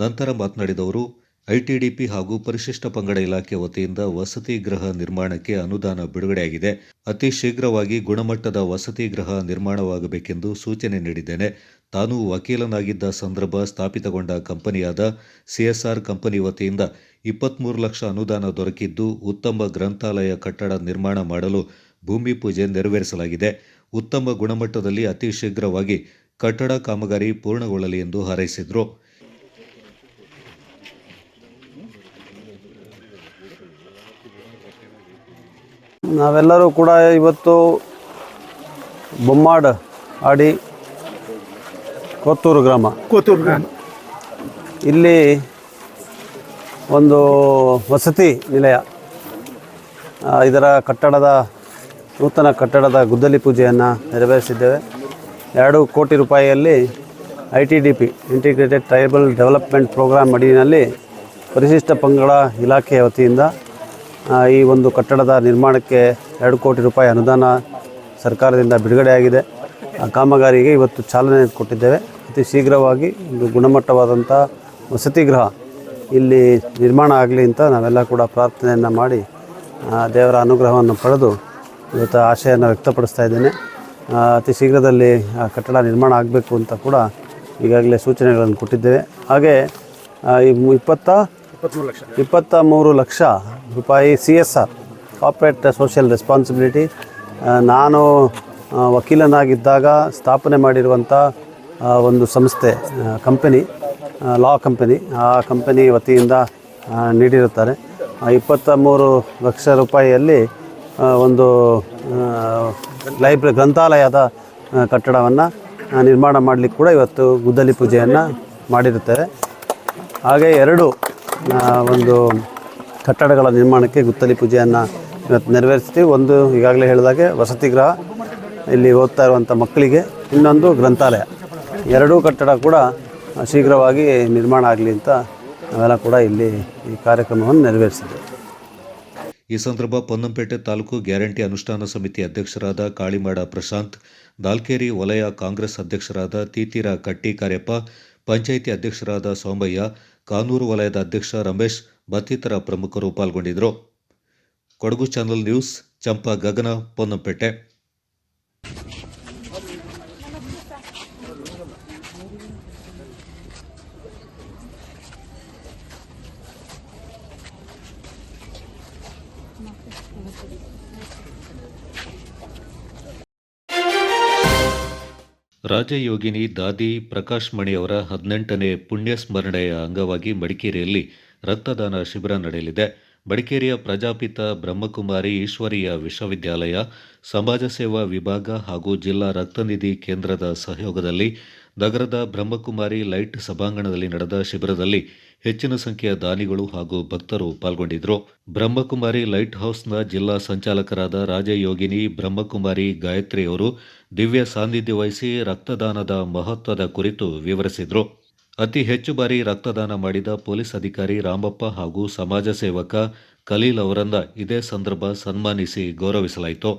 Speaker 2: ನಂತರ ಮಾತನಾಡಿದವರು, ಐಟಿಡಿಪಿ ಹಾಗೂ ಪರಿಶಿಷ್ಟ ಪಂಗಡ ಇಲಾಖೆ ವತಿಯಿಂದ ವಸತಿ ಗೃಹ ನಿರ್ಮಾಣಕ್ಕೆ ಅನುದಾನ ಬಿಡುಗಡೆಯಾಗಿದೆ. ಅತಿ ಶೀಘ್ರವಾಗಿ ಗುಣಮಟ್ಟದ ವಸತಿ ಗೃಹ ನಿರ್ಮಾಣವಾಗಬೇಕೆಂದು ಸೂಚನೆ ನೀಡಿದ್ದೇನೆ. ತಾನು ವಕೀಲನಾಗಿದ್ದ ಸಂದರ್ಭ ಸ್ಥಾಪಿತಗೊಂಡ ಕಂಪನಿಯಾದ ಸಿಎಸ್ಆರ್ ಕಂಪನಿ ವತಿಯಿಂದ 23 ಲಕ್ಷ ಅನುದಾನ ದೊರಕಿದ್ದು, ಉತ್ತಮ ಗ್ರಂಥಾಲಯ ಕಟ್ಟಡ ನಿರ್ಮಾಣ ಮಾಡಲು ಭೂಮಿ ಪೂಜೆ ನೆರವೇರಿಸಲಾಗಿದೆ. ಉತ್ತಮ ಗುಣಮಟ್ಟದಲ್ಲಿ ಅತಿ ಶೀಘ್ರವಾಗಿ ಕಟ್ಟಡ ಕಾಮಗಾರಿ ಪೂರ್ಣಗೊಳ್ಳಲಿ ಎಂದು ಹಾರೈಸಿದರು.
Speaker 12: ನಾವೆಲ್ಲರೂ ಕೂಡ ಇವತ್ತು ಬೊಮ್ಮಾಡ್ ಆಡಿ ಕೊತ್ತೂರು ಗ್ರಾಮ ಇಲ್ಲಿ ಒಂದು ವಸತಿ ನಿಲಯ ಇದರ ನೂತನ ಕಟ್ಟಡದ ಗುದ್ದಲಿ ಪೂಜೆಯನ್ನು ನೆರವೇರಿಸಿದ್ದೇವೆ. 2 ಕೋಟಿ ರೂಪಾಯಿಯಲ್ಲಿ ITDP integrated tribal development programme ಅಡಿಯಲ್ಲಿ ಪರಿಶಿಷ್ಟ ಪಂಗಡ ಇಲಾಖೆಯ ವತಿಯಿಂದ ಈ ಒಂದು ಕಟ್ಟಡದ ನಿರ್ಮಾಣಕ್ಕೆ 2 ಕೋಟಿ ರೂಪಾಯಿ ಅನುದಾನ ಸರ್ಕಾರದಿಂದ ಬಿಡುಗಡೆಯಾಗಿದೆ. ಆ ಕಾಮಗಾರಿಗೆ ಇವತ್ತು ಚಾಲನೆ ಕೊಟ್ಟಿದ್ದೇವೆ. ಅತಿ ಶೀಘ್ರವಾಗಿ ಒಂದು ಗುಣಮಟ್ಟವಾದಂಥ ವಸತಿ ಗೃಹ ಇಲ್ಲಿ ನಿರ್ಮಾಣ ಆಗಲಿ ಅಂತ ನಾವೆಲ್ಲ ಕೂಡ ಪ್ರಾರ್ಥನೆಯನ್ನು ಮಾಡಿ ದೇವರ ಅನುಗ್ರಹವನ್ನು ಪಡೆದು ಇವತ್ತು ಆಶೆಯನ್ನು ವ್ಯಕ್ತಪಡಿಸ್ತಾ ಇದ್ದೇನೆ. ಅತಿ ಶೀಘ್ರದಲ್ಲಿ ಆ ಕಟ್ಟಡ ನಿರ್ಮಾಣ ಆಗಬೇಕು ಅಂತ ಕೂಡ ಈಗಾಗಲೇ ಸೂಚನೆಗಳನ್ನು ಕೊಟ್ಟಿದ್ದೇವೆ. ಹಾಗೆ 23 ಲಕ್ಷ ರೂಪಾಯಿ CSR ಕಾರ್ಪೊರೇಟ್ ಸೋಷಿಯಲ್ ರೆಸ್ಪಾನ್ಸಿಬಿಲಿಟಿ ನಾನು ವಕೀಲನಾಗಿದ್ದಾಗ ಸ್ಥಾಪನೆ ಮಾಡಿರುವಂಥ ಒಂದು ಸಂಸ್ಥೆ ಲಾ ಕಂಪನಿ, ಆ ಕಂಪನಿ ವತಿಯಿಂದ ನೀಡಿರುತ್ತಾರೆ. 23 ಲಕ್ಷ ರೂಪಾಯಿಯಲ್ಲಿ ಒಂದು ಗ್ರಂಥಾಲಯದ ಕಟ್ಟಡವನ್ನು ನಿರ್ಮಾಣ ಮಾಡಲಿಕ್ಕೆ ಕೂಡ ಇವತ್ತು ಗುದ್ದಲಿ ಪೂಜೆಯನ್ನು ಮಾಡಿರುತ್ತೇವೆ. ಹಾಗೆ 2 ಒಂದು ಕಟ್ಟಡಗಳ ನಿರ್ಮಾಣಕ್ಕೆ ಗುದ್ದಲಿ ಪೂಜೆಯನ್ನು ಇವತ್ತು ನೆರವೇರಿಸ್ತೀವಿ. ಒಂದು ಈಗಾಗಲೇ ಹೇಳಿದಾಗೆ ವಸತಿ ಗೃಹ ಇಲ್ಲಿ ಓದ್ತಾ ಇರುವಂಥ ಮಕ್ಕಳಿಗೆ, ಇನ್ನೊಂದು ಗ್ರಂಥಾಲಯ. 2 ಕಟ್ಟಡ ಕೂಡ ಶೀಘ್ರವಾಗಿ ನಿರ್ಮಾಣ ಆಗಲಿ ಅಂತ ನಾವೆಲ್ಲ ಕೂಡ ಇಲ್ಲಿ ಈ ಕಾರ್ಯಕ್ರಮವನ್ನು ನೆರವೇರಿಸಿದ್ದೇವೆ.
Speaker 2: ಈ ಸಂದರ್ಭ ಪೊನ್ನಂಪೇಟೆ ತಾಲೂಕು ಗ್ಯಾರಂಟಿ ಅನುಷ್ಠಾನ ಸಮಿತಿ ಅಧ್ಯಕ್ಷರಾದ ಕಾಳಿಮಾಡ ಪ್ರಶಾಂತ್, ದಾಲ್ಕೇರಿ ವಲಯ ಕಾಂಗ್ರೆಸ್ ಅಧ್ಯಕ್ಷರಾದ ತೀತೀರ ಕಟ್ಟಿ ಕಾರ್ಯಪ್ಪ, ಪಂಚಾಯಿತಿ ಅಧ್ಯಕ್ಷರಾದ ಸೋಮಯ್ಯ, ಕಾನೂರು ವಲಯದ ಅಧ್ಯಕ್ಷ ರಮೇಶ್ ಮತ್ತಿತರ ಪ್ರಮುಖರು ಪಾಲ್ಗೊಂಡಿದ್ದರು. ಕೊಡಗು ಚಾನಲ್ ನ್ಯೂಸ್, ಚಂಪಾ ಗಗನ, ಪೊನ್ನಂಪೇಟೆ. ರಾಜಯೋಗಿನಿ ದಾದಿ ಪ್ರಕಾಶ್ ಮಣಿಯವರ 18ನೇ ಪುಣ್ಯಸ್ಮರಣೆಯ ಅಂಗವಾಗಿ ಮಡಿಕೇರಿಯಲ್ಲಿ ರಕ್ತದಾನ ಶಿಬಿರ ನಡೆಯಲಿದೆ. ಮಡಿಕೇರಿಯ ಪ್ರಜಾಪಿತ ಬ್ರಹ್ಮಕುಮಾರಿ ಈಶ್ವರೀಯ ವಿಶ್ವವಿದ್ಯಾಲಯ, ಸಮಾಜ ಸೇವಾ ವಿಭಾಗ ಹಾಗೂ ಜಿಲ್ಲಾ ರಕ್ತನಿಧಿ ಕೇಂದ್ರದ ಸಹಯೋಗದಲ್ಲಿ ನಗರದ ಬ್ರಹ್ಮಕುಮಾರಿ ಲೈಟ್ ಸಭಾಂಗಣದಲ್ಲಿ ನಡೆದ ಶಿಬಿರದಲ್ಲಿ ಹೆಚ್ಚಿನ ಸಂಖ್ಯೆಯ ದಾನಿಗಳು ಹಾಗೂ ಭಕ್ತರು ಪಾಲ್ಗೊಂಡಿದ್ದರು. ಬ್ರಹ್ಮಕುಮಾರಿ ಲೈಟ್ ಹೌಸ್ನ ಜಿಲ್ಲಾ ಸಂಚಾಲಕರಾದ ರಾಜಯೋಗಿನಿ ಬ್ರಹ್ಮಕುಮಾರಿ ಗಾಯತ್ರಿಯವರು ದಿವ್ಯ ಸಾನ್ನಿಧ್ಯ ವಹಿಸಿ ರಕ್ತದಾನದ ಮಹತ್ವದ ಕುರಿತು ವಿವರಿಸಿದರು. ಅತಿ ಹೆಚ್ಚು ಬಾರಿ ರಕ್ತದಾನ ಮಾಡಿದ ಪೊಲೀಸ್ ಅಧಿಕಾರಿ ರಾಮಪ್ಪ ಹಾಗೂ ಸಮಾಜ ಸೇವಕ ಖಲೀಲ್ ಅವರನ್ನ ಇದೇ ಸಂದರ್ಭ ಸನ್ಮಾನಿಸಿ ಗೌರವಿಸಲಾಯಿತು.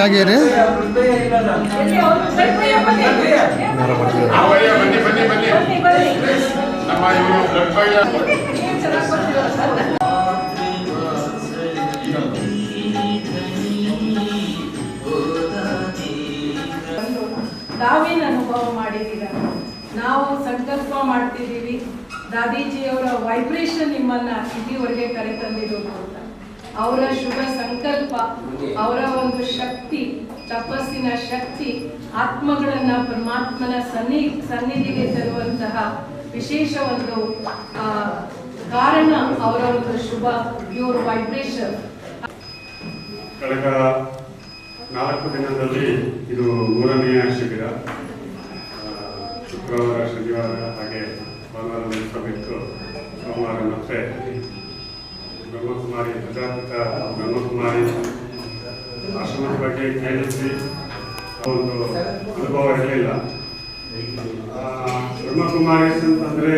Speaker 13: ಆಗಿರಿ
Speaker 14: ತಾವೇನು ಅನುಭವ ಮಾಡಿದ್ದೀರ? ನಾವು ಸಂಕಲ್ಪ ಮಾಡ್ತಿದ್ದೀವಿ, ದಾದೀಜಿಯವರ ವೈಬ್ರೇಷನ್ ನಿಮ್ಮನ್ನ ಇಲ್ಲಿವರೆಗೆ ಕರೆತಂದಿರೋದು ಅಂತ. ಅವರ ಶುಭ ಸಂಕಲ್ಪ, ಅವರ ಒಂದು ಶಕ್ತಿ, ತಪಸ್ಸಿನ ಶಕ್ತಿ ಆತ್ಮಗಳನ್ನ ಪರಮಾತ್ಮನ ಸನ್ನಿಧಿಗೆ ತರುವಂತಹ ವಿಶೇಷ ಒಂದು ಕಾರಣ ಅವರ ಒಂದು ಶುಭ ಪ್ಯೂರ್ ವೈಬ್ರೇಷನ್.
Speaker 15: ಕಳೆದ 4 ದಿನದಲ್ಲಿ ಇದು 3ನೆಯ ಶಿಬಿರ. ಶುಕ್ರವಾರ, ಶನಿವಾರ ಹಾಗೆ ಭಾನುವಾರ ನಡೆಸಬೇಕು. ಸೋಮವಾರ ಮತ್ತೆ ಬ್ರಹ್ಮಕುಮಾರಿ ಪ್ರಜಾಪಿತ ಬ್ರಹ್ಮಕುಮಾರಿ ಆಶ್ರಮದ ಬಗ್ಗೆ ಕೇಳಿದ್ವಿ. ಒಂದು ಅನುಭವ ಇರಲಿಲ್ಲ. ಬ್ರಹ್ಮಕುಮಾರೀಸ್ ಅಂತಂದರೆ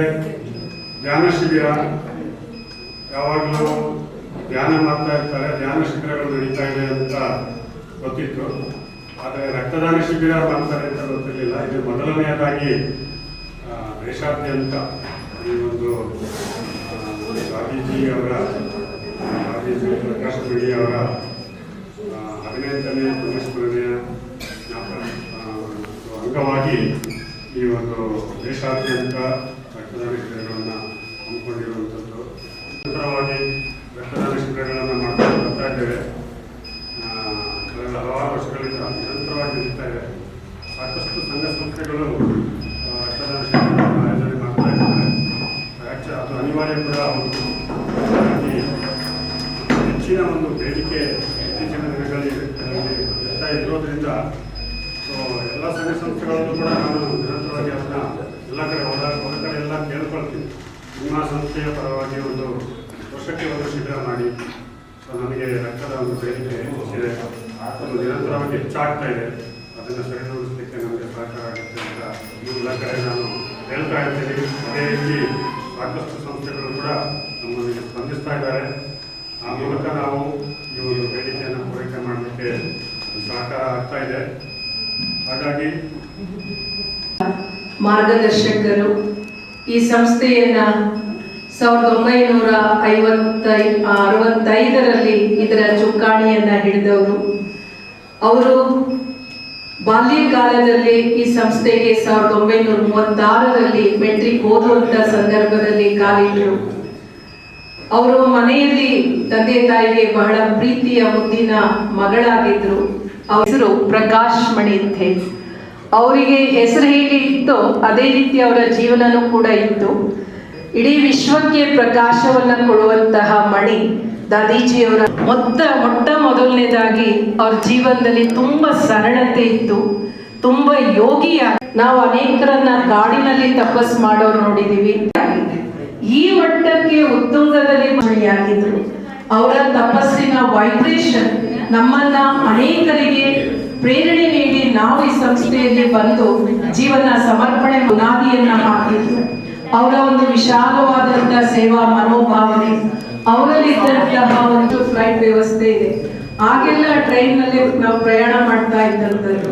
Speaker 15: ಧ್ಯಾನ ಶಿಬಿರ, ಯಾವಾಗಲೂ ಧ್ಯಾನ ಮಾಡ್ತಾ ಇರ್ತಾರೆ, ಧ್ಯಾನ ಶಿಬಿರಗಳು ನಡೀತಾ ಇದೆ ಅಂತ ಗೊತ್ತಿತ್ತು. ಆದರೆ ರಕ್ತದಾನ ಶಿಬಿರ ಮಾಡ್ತಾರೆ ಅಂತ ಗೊತ್ತಿರಲಿಲ್ಲ. ಇದು ಮೊದಲನೆಯದಾಗಿ ದೇಶಾದ್ಯಂತ ಈ ಒಂದು ಗಾಂಧೀಜಿ ಪ್ರಕಾಶ್ ಬಿಡಿ ಅವರ 15ನೇ ಪುಣ್ಯಸ್ಮರಣೆಯ ಅಂಗವಾಗಿ ಈ ಒಂದು ದೇಶಾದ್ಯಂತ ರಕ್ತದಾನ ಶಿಬಿರಗಳನ್ನು ಇದ್ದೇವೆ. ಕಳೆದ ಹಲವಾರು ವರ್ಷಗಳಿಂದ ನಿರಂತರವಾಗಿ ನಡೀತಾ ಇದೆ. ಸಾಕಷ್ಟು ಸಂಘ ಸಂಸ್ಥೆಗಳು ರಕ್ತದಾನ ಶಿಬಿರಗಳನ್ನು ಆಯೋಜನೆ ಮಾಡ್ತಾ ಇದ್ದಾರೆ. ಅದು ಅನಿವಾರ್ಯ ಕೂಡ ಒಂದು ಹೆಚ್ಚಿನ ಒಂದು ಬೇಡಿಕೆ ಇತ್ತೀಚಿನ ದಿನಗಳಲ್ಲಿ ಹೆಚ್ಚಾ ಇರೋದ್ರಿಂದ ಎಲ್ಲ ಸಂಘ ಸಂಸ್ಥೆಗಳಲ್ಲೂ ಕೂಡ ನಾನು ನಿರಂತರವಾಗಿ ಅದನ್ನು ಎಲ್ಲ ಕಡೆ ಹೊರ ಕಡೆ ಎಲ್ಲ ಕೇಳ್ಕೊಳ್ತೀನಿ. ನಿಮ್ಮ ಸಂಸ್ಥೆಯ ಪರವಾಗಿ ಒಂದು ವರ್ಷಕ್ಕೆ ಒಂದು ಶಿಬಿರ ಮಾಡಿ, ನನಗೆ ರಕ್ತದ ಒಂದು ಬೇಡಿಕೆ ಇದೆ, ಅದು ನಿರಂತರವಾಗಿ ಹೆಚ್ಚಾಗ್ತಾ ಇದೆ, ಅದನ್ನು ಸರಿದೂಗಿಸಲಿಕ್ಕೆ ನಮಗೆ ಸಹಕಾರ ಆಗುತ್ತೆ ಅಂತ ಎಲ್ಲ ಕಡೆ ನಾನು ಹೇಳ್ತಾ ಇರ್ತೀನಿ. ಅದೇ ರೀತಿ ಸಾಕಷ್ಟು ಸಂಸ್ಥೆಗಳು ಕೂಡ ನಮ್ಮೊಂದಿಗೆ ಸ್ಪಂದಿಸ್ತಾ ಇದ್ದಾರೆ. ಆ ಮೂಲಕ ನಾವು ಈ ಒಂದು ಬೇಡಿಕೆಯನ್ನು ಪೂರೈಕೆ ಮಾಡಲಿಕ್ಕೆ ಸಹಕಾರ ಆಗ್ತಾ ಇದೆ. ಹಾಗಾಗಿ
Speaker 14: ಮಾರ್ಗದರ್ಶಕರು ಈ ಸಂಸ್ಥೆಯನ್ನ 1965ರಲ್ಲಿ ಇದರ ಚುಕ್ಕಾಣಿಯನ್ನ ಹಿಡಿದವರು. ಅವರು ಬಾಲ್ಯಕಾಲದಲ್ಲಿ ಈ ಸಂಸ್ಥೆಗೆ 1936ರಲ್ಲಿ ಮೆಟ್ರಿಕ್ ಓದುವಂತ ಸಂದರ್ಭದಲ್ಲಿ ಕಾಲಿಟ್ಟರು. ಅವರು ಮನೆಯಲ್ಲಿ ತಂದೆ ತಾಯಿಗೆ ಬಹಳ ಪ್ರೀತಿಯ ಮುದ್ದಿನ ಮಗಳಾಗಿದ್ರು. ಅವ್ರ ಹೆಸರು ಪ್ರಕಾಶ್ ಮಣಿ ಅಂತ ಹೇಳಿ. ಅವರಿಗೆ ಹೆಸರು ಹೇಗೆ ಇತ್ತೋ ಅದೇ ರೀತಿ ಅವರ ಜೀವನನೂ ಕೂಡ ಇತ್ತು. ಇಡೀ ವಿಶ್ವಕ್ಕೆ ಪ್ರಕಾಶವನ್ನ ಕೊಡುವಂತಹ ಮಣಿ ದಾದೀಜಿಯವರ ಮೊಟ್ಟ ಮೊದಲನೇದಾಗಿ ಅವ್ರ ಜೀವನದಲ್ಲಿ ತುಂಬಾ ಸರಳತೆ ಇತ್ತು, ತುಂಬಾ ಯೋಗಿಯಾಗಿ. ನಾವು ಅನೇಕರನ್ನ ಕಾಡಿನಲ್ಲಿ ತಪಸ್ ಮಾಡೋರು ನೋಡಿದೀವಿ. ಈ ಮಟ್ಟಕ್ಕೆ ಉತ್ತುಂಗದಲ್ಲಿ ಮಣಿಯಾಗಿದ್ರು. ಅವರ ತಪಸ್ಸಿನ ವೈಬ್ರೇಷನ್ ನಮ್ಮನ್ನ ಅನೇಕರಿಗೆ ಪ್ರೇರಣೆ ನೀಡಿ ನಾವು ಈ ಸಂಸ್ಥೆಯಲ್ಲಿ ಬಂದು ಜೀವನ ಸಮರ್ಪಣೆ ಬುನಾದಿಯನ್ನ ಹಾಕಿದ್ರು. ಅವರ ಒಂದು ವಿಶಾಲವಾದಂತಹ ಸೇವಾ ಮನೋಭಾವನೆ, ಅವರಲ್ಲಿದ್ದಂತಹ ಒಂದು ಫ್ಲೈಟ್ ವ್ಯವಸ್ಥೆ ಇದೆ. ಆಗೆಲ್ಲ ಟ್ರೈನ್ ನಲ್ಲಿ ನಾವು ಪ್ರಯಾಣ ಮಾಡ್ತಾ ಇದ್ದಂಥದ್ದು.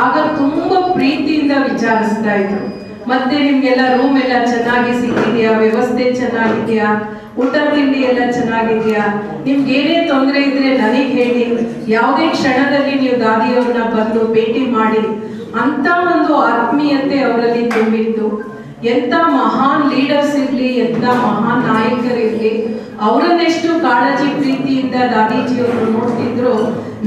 Speaker 14: ಆಗ ತುಂಬಾ ಪ್ರೀತಿಯಿಂದ ವಿಚಾರಿಸ್ತಾ ಇದ್ರು. ಮತ್ತೆ ನಿಮ್ಗೆಲ್ಲ ರೂಮ್ ಎಲ್ಲ ಚೆನ್ನಾಗಿ ಸಿಕ್ಕಿದ್ಯಾ, ವ್ಯವಸ್ಥೆ ಚೆನ್ನಾಗಿದ್ಯಾ, ಊಟ ತಿಂಡಿ ಎಲ್ಲ ಚೆನ್ನಾಗಿದ್ಯಾ, ನಿಮ್ಗೆ ಏನೇ ತೊಂದರೆ ಇದ್ರೆ ನನಗೆ ಹೇಳಿ, ಯಾವುದೇ ಕ್ಷಣದಲ್ಲಿ ನೀವು ದಾದಿಯವ್ರನ್ನ ಬಂದು ಭೇಟಿ ಮಾಡಿ ಅಂತ ಒಂದು ಆತ್ಮೀಯತೆ ಅವರಲ್ಲಿ ತುಂಬಿತ್ತು. ಎಂತ ಮಹಾನ್ ಲೀಡರ್ಸ್ ಇರ್ಲಿ, ಎಂತ ಮಹಾನ್ ನಾಯಕರಿರ್ಲಿ, ಅವರನ್ನೆಷ್ಟು ಕಾಳಜಿ ಪ್ರೀತಿಯಿಂದ ದಾದೀಜಿಯವರು ನೋಡ್ತಿದ್ರು,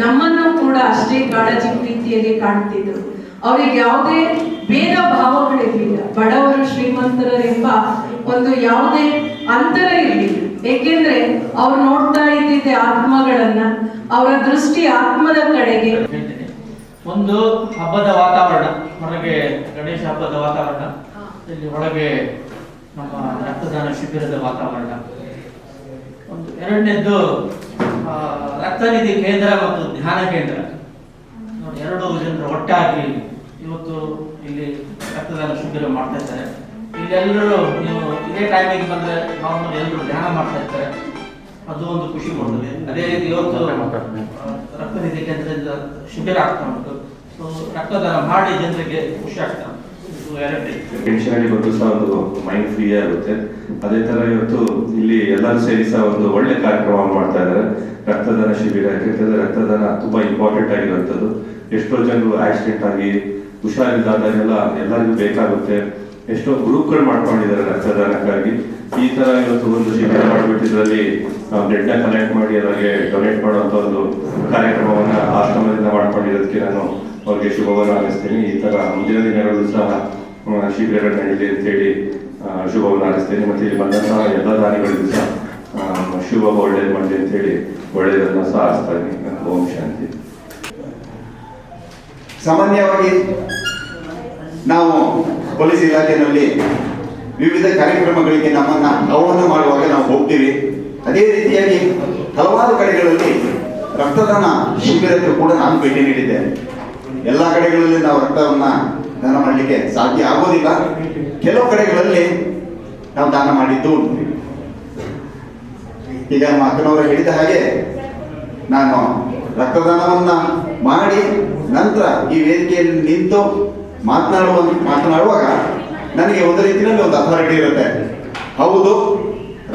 Speaker 14: ನಮ್ಮನ್ನು ಕೂಡ ಅಷ್ಟೇ ಕಾಳಜಿ ಪ್ರೀತಿಯಲ್ಲಿ ಕಾಣ್ತಿದ್ರು. ಅವ್ರಿಗೆ ಯಾವುದೇ ಭೇದ ಭಾವಗಳಿರ್ಲಿಲ್ಲ. ಬಡವರು ಶ್ರೀಮಂತರೆಂಬ ಒಂದು ಯಾವುದೇ ಅಂತರ ಇರಲಿಲ್ಲ. ಏಕೆಂದ್ರೆ ಅವ್ರು ನೋಡ್ತಾ ಇದ್ದಿದ್ದೆ ಆತ್ಮಗಳನ್ನ, ಅವರ ದೃಷ್ಟಿ ಆತ್ಮದ ಕಡೆಗೆ.
Speaker 16: ಒಂದು ಹಬ್ಬದ ವಾತಾವರಣ, ಹೊರಗೆ ಗಣೇಶ ಹಬ್ಬದ ವಾತಾವರಣ, ಇಲ್ಲಿ ಒಳಗೆ ನಮ್ಮ ರಕ್ತದಾನ ಶಿಬಿರದ ವಾತಾವರಣ. ಒಂದು ಎರಡನೇದ್ದು ರಕ್ತನಿಧಿ ಕೇಂದ್ರ ಮತ್ತು ಧ್ಯಾನ ಕೇಂದ್ರ. ಎರಡು ಜನರು ಒಟ್ಟಾಗಿ ಇವತ್ತು ಇಲ್ಲಿ ರಕ್ತದಾನ ಶಿಬಿರ ಮಾಡ್ತಾ ಇದ್ದಾರೆ. ಇಲ್ಲೆಲ್ಲರೂ ನೀವು ಇದೇ ಟೈಮಿಗೆ ಬಂದರೆ ನಾರ್ಮಲ್ ಎಲ್ಲರೂ ಧ್ಯಾನ ಮಾಡ್ತಾ ಇರ್ತಾರೆ, ಅದು ಒಂದು ಖುಷಿ ಕೊಡ್ತದೆ. ಅದೇ ರೀತಿ ಇವತ್ತು ರಕ್ತನಿಧಿ ಕೇಂದ್ರದಿಂದ ಶಿಬಿರ ಆಗ್ತಾ ಉಂಟು. ಸೊ ರಕ್ತದಾನ ಮಾಡಿ ಜನರಿಗೆ ಖುಷಿ ಆಗ್ತಾ ಉಂಟು.
Speaker 17: ಟೆನ್ಷನ್ ಬಂದು ಸಹ ಒಂದು ಮೈಂಡ್ ಫ್ರೀ ಆಗುತ್ತೆ. ಅದೇ ತರ ಇವತ್ತು ಇಲ್ಲಿ ಎಲ್ಲರೂ ಸೇರಿ ಸಹ ಒಂದು ಒಳ್ಳೆ ಕಾರ್ಯಕ್ರಮ ಮಾಡ್ತಾ ಇದ್ದಾರೆ. ರಕ್ತದಾನ ಶಿಬಿರ, ಯಾಕಂತಂದ್ರೆ ರಕ್ತದಾನ ತುಂಬಾ ಇಂಪಾರ್ಟೆಂಟ್ ಆಗಿರುವಂಥದ್ದು. ಎಷ್ಟೋ ಜನರು ಆಕ್ಸಿಡೆಂಟ್ ಆಗಿ ಹುಷಾರಿಲ್ದಾಗೆಲ್ಲ ಎಲ್ಲರಿಗೂ ಬೇಕಾಗುತ್ತೆ. ಎಷ್ಟೋ ಗ್ರೂಪ್ಗಳು ಮಾಡ್ಕೊಂಡಿದ್ದಾರೆ ರಕ್ತದಾನಕ್ಕಾಗಿ. ಈ ತರ ಇವತ್ತು ಒಂದು ಶಿಬಿರ ಮಾಡಿಬಿಟ್ಟಿದ್ರಲ್ಲಿ ಬ್ಲಡ್ ನ ಕಲೆಕ್ಟ್ ಮಾಡಿ ಅದಕ್ಕೆ ಡೊನೇಟ್ ಮಾಡುವಂತ ಒಂದು ಕಾರ್ಯಕ್ರಮವನ್ನ ಆಶ್ರಮದಿಂದ ಮಾಡ್ಕೊಂಡಿರೋದಕ್ಕೆ ನಾನು ಅವ್ರಿಗೆ ಶುಭವನ್ನು ಹಾರೈಸ್ತೇನೆ. ಈ ತರ ಮುಂದಿನ ದಿನಗಳಲ್ಲೂ ಸಹ ಶಿಬಿರಗಳು ನಡೆಯಲಿ ಅಂತೇಳಿ ಶುಭವನ್ನು ಹಾರೈಸ್ತೇನೆ. ಮತ್ತೆ ಇಲ್ಲಿ ಬಂದಂತಹ ಎಲ್ಲ ದಾನಿಗಳಿಗೂ ಸಹ ಶುಭ ಒಳ್ಳೇದು ಮಾಡಲಿ ಅಂತೇಳಿ ಒಳ್ಳೆಯದನ್ನ ಸಹ ಹಾರಿಸ್ತಾ ಇದ್ದೀನಿ. ಓಂ ಶಾಂತಿ.
Speaker 18: ಸಾಮಾನ್ಯವಾಗಿ ನಾವು ಪೊಲೀಸ್ ಇಲಾಖೆಯಲ್ಲಿ ವಿವಿಧ ಕಾರ್ಯಕ್ರಮಗಳಿಗೆ ನಮ್ಮನ್ನ ಆಹ್ವಾನ ಮಾಡುವಾಗ ನಾವು ಹೋಗ್ತೀವಿ. ಅದೇ ರೀತಿಯಾಗಿ ಹಲವಾರು ಕಡೆಗಳಲ್ಲಿ ರಕ್ತದಾನ ಶಿಬಿರಕ್ಕೂ ಕೂಡ ನಾನು ಭೇಟಿ ನೀಡಿದ್ದೆ. ಎಲ್ಲ ಕಡೆಗಳಲ್ಲಿ ನಾವು ರಕ್ತವನ್ನ ದಾನ ಮಾಡಲಿಕ್ಕೆ ಸಾಧ್ಯ ಆಗೋದಿಲ್ಲ. ಕೆಲವು ಕಡೆಗಳಲ್ಲಿ ನಾವು ದಾನ ಮಾಡಿದ್ದು ಉಂಟು. ಈಗ ನಮ್ಮ ಅಕ್ಕನವರು ಹೇಳಿದ ಹಾಗೆ ನಾನು ರಕ್ತದಾನವನ್ನ ಮಾಡಿ ನಂತರ ಈ ವೇದಿಕೆಯಲ್ಲಿ ನಿಂತು ಮಾತನಾಡುವಾಗ ನನಗೆ ಒಂದು ರೀತಿಯಲ್ಲಿ ಒಂದು ಅಥಾರಿಟಿ ಇರುತ್ತೆ. ಹೌದು,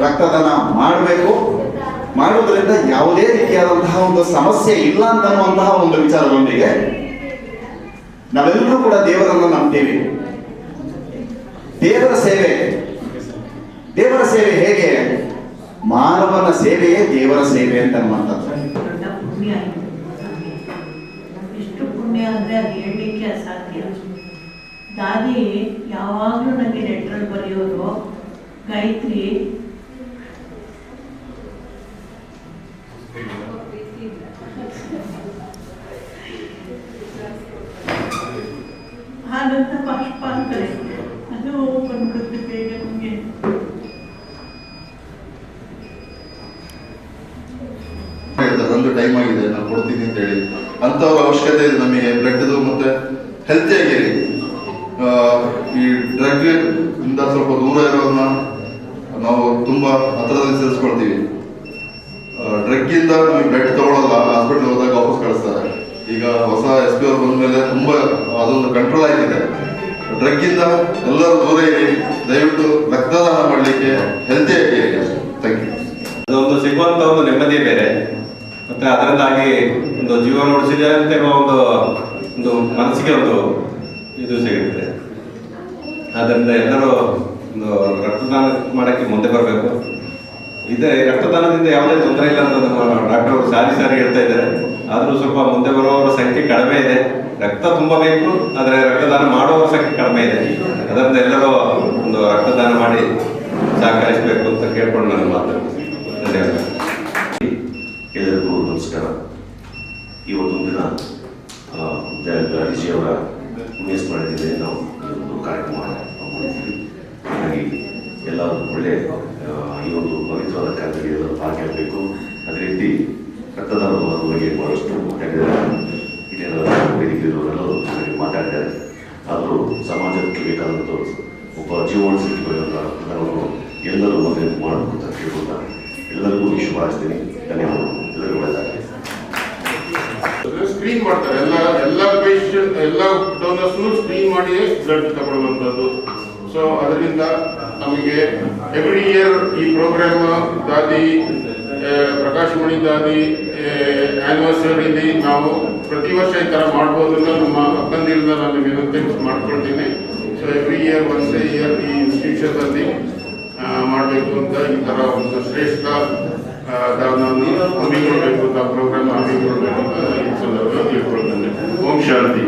Speaker 18: ರಕ್ತದಾನ ಮಾಡಬೇಕು, ಮಾಡುವುದರಿಂದ ಯಾವುದೇ ರೀತಿಯಾದಂತಹ ಒಂದು ಸಮಸ್ಯೆ ಇಲ್ಲ ಅಂತನ್ನುವಂತಹ ಒಂದು ವಿಚಾರದೊಂದಿಗೆ ನಾವೆಲ್ಲರೂ ಕೂಡ ದೇವರನ್ನು ನಂಬ್ತೀವಿ. ದೇವರ ಸೇವೆ ಹೇಗೆ? ಮಾನವನ ಸೇವೆಯೇ ದೇವರ ಸೇವೆ ಅಂತ ಅನ್ನುವಂಥದ್ದು.
Speaker 19: ಪುಣ್ಯ ಆಯಿತು ನಮಗೆ. ಎಷ್ಟು ಪುಣ್ಯ ಅಂದರೆ ಅದು ಹೇಳಲಿಕ್ಕೆ ಅಸಾಧ್ಯ. ದಾದಿ ಯಾವಾಗಲೂ ನನಗೆ ಲೆಟ್ರಲ್ಲಿ ಬರೆಯೋರು, ಗಾಯತ್ರಿ ಆನಂದ ಬಾಷ್ಪ ಅಂತಾರೆ, ಅದು ಬಂದ್ಬಿಡುತ್ತೆ ಬೇಗ ನಮಗೆ.
Speaker 4: ಒಂದು ಟೈಮ್ ಆಗಿದೆ ನಾನು ಕೊಡ್ತೀನಿ ಅಂತ ಹೇಳಿ ಅಂಥವ್ರ ಅವಶ್ಯಕತೆ ಇದೆ ನಮಗೆ. ಬ್ಲಡ್ದು ಮತ್ತೆ ಹೆಲ್ತಿಯಾಗಿರಿ. ಈ ಡ್ರಗ್ ಇಂದ ಸ್ವಲ್ಪ ದೂರ ಇರೋದನ್ನ ನಾವು ತುಂಬಾ ಹತ್ರದಲ್ಲಿ ಸೇರಿಸ್ಕೊಳ್ತೀವಿ. ಡ್ರಗ್ ಇಂದ ನಮಗೆ ಬ್ಲಡ್ ತಗೊಳ್ಳಲ್ಲ, ಹಾಸ್ಪಿಟಲ್ ಹೋದಾಗ ವಾಪಸ್ ಕಳಿಸ್ತಾರೆ. ಈಗ ಹೊಸ SP ಅವ್ರು ಬಂದ ಮೇಲೆ ತುಂಬಾ ಅದೊಂದು ಕಂಟ್ರೋಲ್ ಆಗಿದೆ. ಡ್ರಗ್ ಇಂದ ಎಲ್ಲರೂ ದೂರ ಇರಿ. ದಯವಿಟ್ಟು ರಕ್ತದಾನ ಮಾಡಲಿಕ್ಕೆ ಹೆಲ್ತಿಯಾಗಿರಿ. Thank you.
Speaker 17: ಅದೊಂದು ಸಿಗುವಂತ ಒಂದು ನೆಮ್ಮದಿ ಬೇರೆ, ಮತ್ತೆ ಅದರಿಂದಾಗಿ ಒಂದು ಜೀವನ ಉಳಿಸಿದೆ ಅಂತ ಒಂದು ಮನಸ್ಸಿಗೆ ಒಂದು ಇದು ಸಿಗುತ್ತೆ. ಆದ್ದರಿಂದ ಎಲ್ಲರೂ ಒಂದು ರಕ್ತದಾನ ಮಾಡೋಕ್ಕೆ ಮುಂದೆ ಬರಬೇಕು. ಇದೆ ರಕ್ತದಾನದಿಂದ ಯಾವುದೇ ತೊಂದರೆ ಇಲ್ಲ ಅಂತ ನಮ್ಮ ಡಾಕ್ಟರ್ ಅವರು ಸಾರಿ ಹೇಳ್ತಾ ಇದ್ದಾರೆ. ಆದರೂ ಸ್ವಲ್ಪ ಮುಂದೆ ಬರುವವರ ಸಂಖ್ಯೆ ಕಡಿಮೆ ಇದೆ. ರಕ್ತ ತುಂಬ ಬೇಕು, ಆದರೆ ರಕ್ತದಾನ ಮಾಡುವವರ ಸಂಖ್ಯೆ ಕಡಿಮೆ ಇದೆ. ಅದರಿಂದ ಎಲ್ಲರೂ ಒಂದು ರಕ್ತದಾನ ಮಾಡಿ ಸಹಕರಿಸಬೇಕು ಅಂತ ಕೇಳ್ಕೊಂಡು ನಾನು ಮಾತಾಡ್ತೀನಿ. ಧನ್ಯವಾದ.
Speaker 1: ಎಲ್ಲರಿಗೂ ನಮಸ್ಕಾರ. ಇವತ್ತೊಂದು ದಿನ ಗಾಂಧೀಜಿಯವರ ಪುಣ್ಯಸ್ಮರಣೆಗೆ ನಾವು ಒಂದು ಕಾರ್ಯಕ್ರಮ ಮಾಡಿದ್ದೀವಿ. ಹಾಗಾಗಿ ಎಲ್ಲರೂ ಒಳ್ಳೆ ಈ ಒಂದು ಪವಿತ್ರವಾದ ಕಾರ್ಯದಲ್ಲಿ ಎಲ್ಲರೂ ಭಾಗಿಯಾಗಬೇಕು. ಅದೇ ರೀತಿ ರಕ್ತದಾನದ ಬಗ್ಗೆ ಬಹಳಷ್ಟು ವೇದಿಕೆಯವರೆಲ್ಲರೂ ಮಾತಾಡಿದ್ದಾರೆ. ಆದರೂ ಸಮಾಜಕ್ಕೆ ಬೇಕಾದಂಥ ಒಬ್ಬ ಜೀವ ಉಳಿಸಲಿಕ್ಕೆ ರಕ್ತದಾನವನ್ನು ಎಲ್ಲರೂ ಮದುವೆ ಮಾಡಬೇಕು ಅಂತ ಕೇಳ್ಕೊಳ್ತಾ ಎಲ್ಲರಿಗೂ ಶುಭ ಹಾರೈಸ್ತೀನಿ. ಧನ್ಯವಾದ. ಎಲ್ಲರಿಗೂ ಒಳ್ಳೆಯದಾಗಲಿ.
Speaker 6: ಸ್ಕ್ರೀನ್ ಮಾಡ್ತಾರೆ ಎಲ್ಲ ಪೇಷಂಟ್ ಎಲ್ಲ ಡೋನರ್ಸ್ನು ಸ್ಕ್ರೀನ್ ಮಾಡಿ ಬ್ಲಡ್ ತಗೊಳ್ಳುವಂಥದ್ದು. ಸೊ ಅದರಿಂದ ನಮಗೆ ಎವ್ರಿ ಇಯರ್ ಈ ಪ್ರೋಗ್ರಾಮ್ ದಾದಿ ಪ್ರಕಾಶಮಣಿ ದಾದಿ ಆ್ಯನಿವರ್ಸರಿಲಿ ನಾವು ಪ್ರತಿ ವರ್ಷ ಈ ಥರ ಮಾಡ್ಬೋದು ಅಂತ ನಮ್ಮ ಅಕ್ಕಂದಿರಿಂದ ನಾನು ವಿನಂತಿ ಮಾಡ್ಕೊಳ್ತೀನಿ. So every year once A year ಈ ಇನ್ಸ್ಟಿಟ್ಯೂಷನಲ್ಲಿ ಮಾಡಬೇಕು ಅಂತ ಈ ಥರ ಒಂದು ಶ್ರೇಷ್ಠ ದಾನವನ್ನು ಹಮ್ಮಿಕೊಳ್ಬೇಕು ಅಂತ ಪ್ರೋಗ್ರಾಮ್ ಹಮ್ಮಿಕೊಳ್ಬೇಕು ಅಂತ ಈ ಸಂದರ್ಭದಲ್ಲಿ ತಿಳ್ಕೊಳ್ತೇನೆ. ಓಂ ಶಾಂತಿ.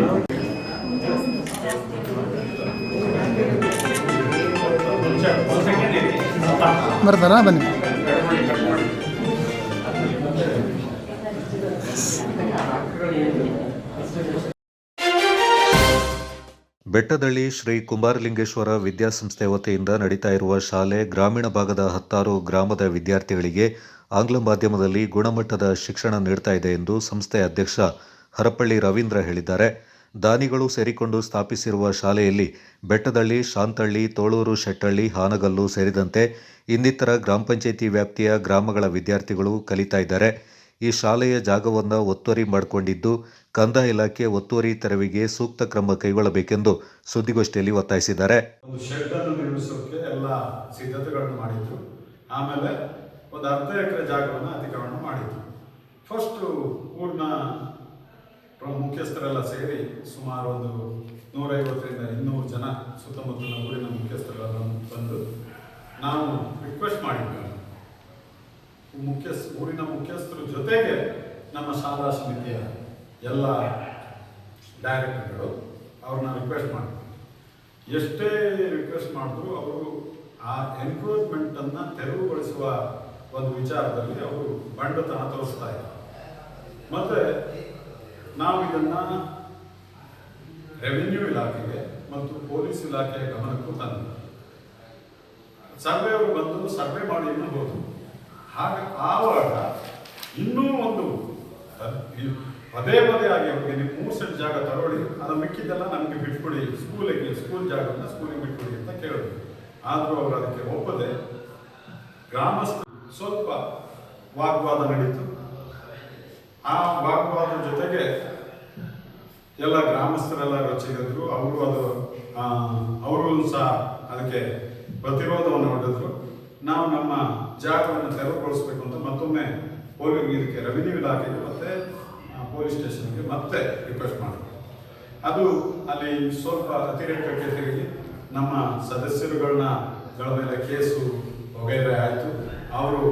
Speaker 13: ಬರ್ತಾರಾ? ಬನ್ನಿ.
Speaker 2: ಬೆಟ್ಟದಳ್ಳಿ ಶ್ರೀ ಕುಮಾರಲಿಂಗೇಶ್ವರ ವಿದ್ಯಾಸಂಸ್ಥೆ ವತಿಯಿಂದ ನಡೀತಾ ಇರುವ ಶಾಲೆ ಗ್ರಾಮೀಣ ಭಾಗದ 10 ಗ್ರಾಮದ ವಿದ್ಯಾರ್ಥಿಗಳಿಗೆ ಆಂಗ್ಲ ಮಾಧ್ಯಮದಲ್ಲಿ ಗುಣಮಟ್ಟದ ಶಿಕ್ಷಣ ನೀಡ್ತಾ ಇದೆ ಎಂದು ಸಂಸ್ಥೆ ಅಧ್ಯಕ್ಷ ಹರಪಳ್ಳಿ ರವೀಂದ್ರ ಹೇಳಿದ್ದಾರೆ. ದಾನಿಗಳು ಸೇರಿಕೊಂಡು ಸ್ಥಾಪಿಸಿರುವ ಶಾಲೆಯಲ್ಲಿ ಬೆಟ್ಟದಳ್ಳಿ, ಶಾಂತಳ್ಳಿ, ತೋಳೂರು, ಶೆಟ್ಟಳ್ಳಿ, ಹಾನಗಲ್ಲು ಸೇರಿದಂತೆ ಇನ್ನಿತರ ಗ್ರಾಮ ಪಂಚಾಯಿತಿ ವ್ಯಾಪ್ತಿಯ ಗ್ರಾಮಗಳ ವಿದ್ಯಾರ್ಥಿಗಳು ಕಲಿತಾ ಇದ್ದಾರೆ. ಈ ಶಾಲೆಯ ಜಾಗವನ್ನು ಒತ್ತುವರಿ ಮಾಡಿಕೊಂಡಿದ್ದು ಕಂದಾಯ ಇಲಾಖೆ ಒತ್ತುವರಿ ತೆರವಿಗೆ ಸೂಕ್ತ ಕ್ರಮ ಕೈಗೊಳ್ಳಬೇಕೆಂದು ಸುದ್ದಿಗೋಷ್ಠಿಯಲ್ಲಿ ಒತ್ತಾಯಿಸಿದ್ದಾರೆ.
Speaker 20: ಒಂದು ಶೆಡ್ ಅನ್ನು ನಿರ್ಮಿಸೋಕೆ ಎಲ್ಲ ಸಿದ್ಧತೆಗಳನ್ನು ಮಾಡಿದ್ರು. ಆಮೇಲೆ ಒಂದು ಅರ್ಧ ಎಕರೆ ಜಾಗವನ್ನು ಅತಿಕ್ರಮಣ ಮಾಡಿದ್ರು. ಫಸ್ಟು ಊರಿನ ಮುಖ್ಯಸ್ಥರೆಲ್ಲ ಸೇರಿ ಸುಮಾರು ಒಂದು 150ರಿಂದ 200 ಜನ ಸುತ್ತಮುತ್ತಲಿನ ಊರಿನ ಮುಖ್ಯಸ್ಥರೆಲ್ಲ ಬಂದು ನಾವು ರಿಕ್ವೆಸ್ಟ್ ಮಾಡಿದ್ವಿ. ಊರಿನ ಮುಖ್ಯಸ್ಥರ ಜೊತೆಗೆ ನಮ್ಮ ಶಾಲಾ ಸಮಿತಿಯ ಎಲ್ಲ ಡೈರೆಕ್ಟರ್ಗಳು ಅವ್ರನ್ನ ರಿಕ್ವೆಸ್ಟ್ ಮಾಡಿದ್ರು. ಎಷ್ಟೇ ರಿಕ್ವೆಸ್ಟ್ ಮಾಡಿದ್ರು ಅವರು ಆ ಎನ್ಕ್ರೋಚ್ಮೆಂಟನ್ನು ತೆರವುಗೊಳಿಸುವ ಒಂದು ವಿಚಾರದಲ್ಲಿ ಅವರು ಬಂಡತನ ತೋರಿಸ್ತಾ ಇದ್ದಾರೆ. ಮತ್ತು ನಾವು ಇದನ್ನು ರೆವಿನ್ಯೂ ಇಲಾಖೆಗೆ ಮತ್ತು ಪೊಲೀಸ್ ಇಲಾಖೆಯ ಗಮನಕ್ಕೂ ತಂದು ಸರ್ವೆ ಅವರು ಬಂದು ಸರ್ವೆ ಮಾಡಿ ಹೋದರು. ಹಾಗೆ ಆವಾಗ ಇನ್ನೂ ಒಂದು ಪದೇ ಆಗಿ ಅವರಿಗೆ ನೀವು 3 ಸೆಂಟ್ ಜಾಗ ತಗೊಳ್ಳಿ, ಅದು ಮಿಕ್ಕಿದ್ದೆಲ್ಲ ನಮಗೆ ಬಿಟ್ಕೊಡಿ, ಸ್ಕೂಲ್ ಜಾಗವನ್ನು ಸ್ಕೂಲಿಗೆ ಬಿಟ್ಕೊಡಿ ಅಂತ ಕೇಳಿದ್ರು. ಆದರೂ ಅವರು ಅದಕ್ಕೆ ಒಪ್ಪದೆ ಗ್ರಾಮಸ್ಥರು ಸ್ವಲ್ಪ ವಾಗ್ವಾದ ನಡೀತು. ಆ ವಾಗ್ವಾದ ಜೊತೆಗೆ ಎಲ್ಲ ಗ್ರಾಮಸ್ಥರೆಲ್ಲ ರೊಚ್ಚಿಗೆದ್ರು. ಅವರು ಸಹ ಅದಕ್ಕೆ ಪ್ರತಿರೋಧವನ್ನು ಹೊಡೆದ್ರು. ನಾವು ನಮ್ಮ ಜಾಗವನ್ನು ತೆರವುಗೊಳಿಸಬೇಕು ಅಂತ ಮತ್ತೊಮ್ಮೆ ಇದಕ್ಕೆ ರೆವಿನ್ಯೂ ಇಲಾಖೆಗೆ ಮತ್ತು ಪೊಲೀಸ್ ಸ್ಟೇಷನ್ಗೆ ಮತ್ತೆ ರಿಕ್ವೆಸ್ಟ್ ಮಾಡಿದ್ರು. ಅದು ಅಲ್ಲಿ ಸ್ವಲ್ಪ ಅತಿರೇಕಕ್ಕೆ ತಿರುಗಿ ನಮ್ಮ ಸದಸ್ಯರುಗಳ ಮೇಲೆ ಕೇಸು ವಗೈರೆ ಆಯಿತು. ಅವರು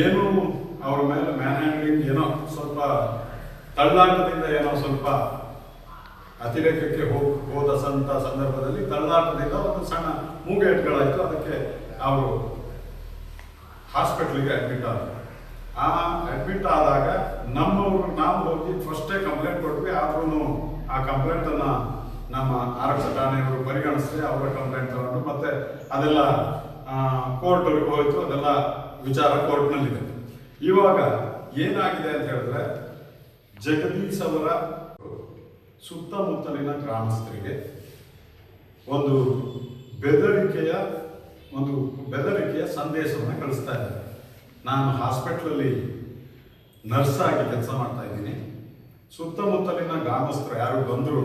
Speaker 20: ಏನೂ ಅವರ ಮೇಲೆ ಮ್ಯಾನ್ ಹ್ಯಾಂಡ್ಲಿಂಗ್ ಏನೋ ಸ್ವಲ್ಪ ತಳ್ಳಾಟದಿಂದ ಏನೋ ಸ್ವಲ್ಪ ಅತಿರೇಕಕ್ಕೆ ಹೋದ ಸಂದರ್ಭದಲ್ಲಿ ತಳ್ಳಾಟದಿಂದ ಒಂದು ಸಣ್ಣ ಮೂಗೇಟ್ಗಳಾಯಿತು. ಅದಕ್ಕೆ ಅವರು ಹಾಸ್ಪಿಟ್ಲಿಗೆ ಅಡ್ಮಿಟ್ ಆದರು. ಆ ಅಡ್ಮಿಟ್ ಆದಾಗ ನಾವು ಹೋಗಿ ಫಸ್ಟೇ ಕಂಪ್ಲೇಂಟ್ ಕೊಟ್ವಿ. ಆದ್ರೂ ಆ ಕಂಪ್ಲೇಂಟನ್ನು ನಮ್ಮ ಆರಕ್ಷಕ ಠಾಣೆಯವರು ಪರಿಗಣಿಸಿ ಅವರ ಕಂಪ್ಲೇಂಟ್ ತಗೊಂಡು ಮತ್ತೆ ಅದೆಲ್ಲ ಕೋರ್ಟ್ವರೆಗೂ ಹೋಯಿತು. ಅದೆಲ್ಲ ವಿಚಾರ ಕೋರ್ಟ್ನಲ್ಲಿದೆ. ಇವಾಗ ಏನಾಗಿದೆ ಅಂತ ಹೇಳಿದ್ರೆ, ಜಗದೀಶ್ ಅವರ ಸುತ್ತಮುತ್ತಲಿನ ಗ್ರಾಮಸ್ಥರಿಗೆ ಒಂದು ಬೆದರಿಕೆಯ ಸಂದೇಶವನ್ನು ಕಳಿಸ್ತಾ ಇದ್ದಾರೆ. ನಾನು ಹಾಸ್ಪಿಟ್ಲಲ್ಲಿ ನರ್ಸ್ ಆಗಿ ಕೆಲಸ ಮಾಡ್ತಾ ಇದ್ದೀನಿ. ಸುತ್ತಮುತ್ತಲಿನ ಗ್ರಾಮಸ್ಥರು ಯಾರು ಬಂದರೂ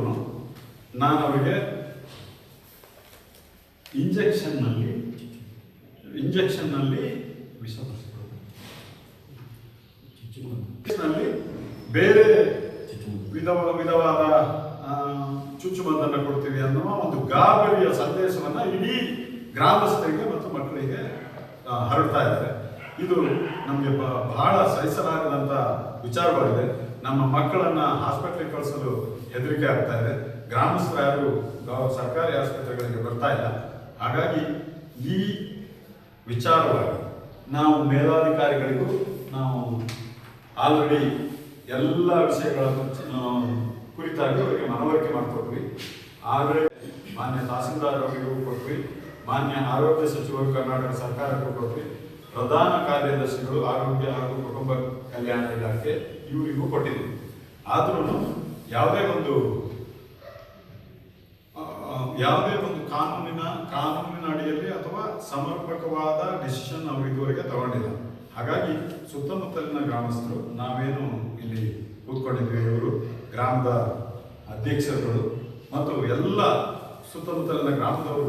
Speaker 20: ನಾನು ಅವರಿಗೆ ಇಂಜೆಕ್ಷನ್ನಲ್ಲಿ ಬೇರೆ ವಿಧವಾದ ಚುಚ್ಚುಮದ್ದನ್ನು ಕೊಡ್ತೀವಿ ಅನ್ನುವ ಒಂದು ಗಾಬರಿಯ ಸಂದೇಶವನ್ನು ಇಡೀ ಗ್ರಾಮಸ್ಥರಿಗೆ ಮತ್ತು ಮಕ್ಕಳಿಗೆ ಹರಡ್ತಾ ಇದ್ದಾರೆ. ಇದು ನಮಗೆ ಬಹಳ ಸಹಿಸಲಾಗದಂಥ ವಿಚಾರವಾಗಿದೆ. ನಮ್ಮ ಮಕ್ಕಳನ್ನು ಹಾಸ್ಪಿಟ್ಲಿಗೆ ಕಳಿಸಲು ಹೆದರಿಕೆ ಆಗ್ತಾ ಇದೆ. ಗ್ರಾಮಸ್ಥರು ಯಾರು ಸರ್ಕಾರಿ ಆಸ್ಪತ್ರೆಗಳಿಗೆ ಬರ್ತಾ ಇಲ್ಲ. ಹಾಗಾಗಿ ಈ ವಿಚಾರವಾಗಿ ನಾವು ಮೇಲಾಧಿಕಾರಿಗಳಿಗೂ ನಾವು ಆಲ್ರೆಡಿ ಎಲ್ಲ ವಿಷಯಗಳನ್ನು ಕುರಿತಾಗಿ ಅವರಿಗೆ ಮನವರಿಕೆ ಮಾಡಿಕೊಟ್ವಿ. ಆದರೆ ಮಾನ್ಯ ತಹಸೀಲ್ದಾರ್ ಅವರಿಗೂ ಕೊಟ್ವಿ, ಮಾನ್ಯ ಆರೋಗ್ಯ ಸಚಿವರು ಕರ್ನಾಟಕ ಸರ್ಕಾರಕ್ಕೂ ಕೊಟ್ವಿ, ಪ್ರಧಾನ ಕಾರ್ಯದರ್ಶಿಗಳು ಆರೋಗ್ಯ ಹಾಗೂ ಕುಟುಂಬ ಕಲ್ಯಾಣ ಇಲಾಖೆ ಇವರಿಗೂ ಕೊಟ್ಟಿದ್ದೀವಿ. ಆದ್ರೂ ಯಾವುದೇ ಒಂದು ಕಾನೂನಿನ ಅಡಿಯಲ್ಲಿ ಅಥವಾ ಸಮರ್ಪಕವಾದ ಡಿಸಿಷನ್ ಅವರು ಇದುವರೆಗೆ ತಗೊಂಡಿಲ್ಲ. ಹಾಗಾಗಿ ಸುತ್ತಮುತ್ತಲಿನ ಗ್ರಾಮಸ್ಥರು ನಾವೇನು ಇಲ್ಲಿ ಕೂತ್ಕೊಂಡಿದ್ದೀವಿ, ಇವರು ಗ್ರಾಮದ ಅಧ್ಯಕ್ಷರುಗಳು ಮತ್ತು ಎಲ್ಲ ಸುತ್ತಮುತ್ತಲಿನ ಗ್ರಾಮದವರು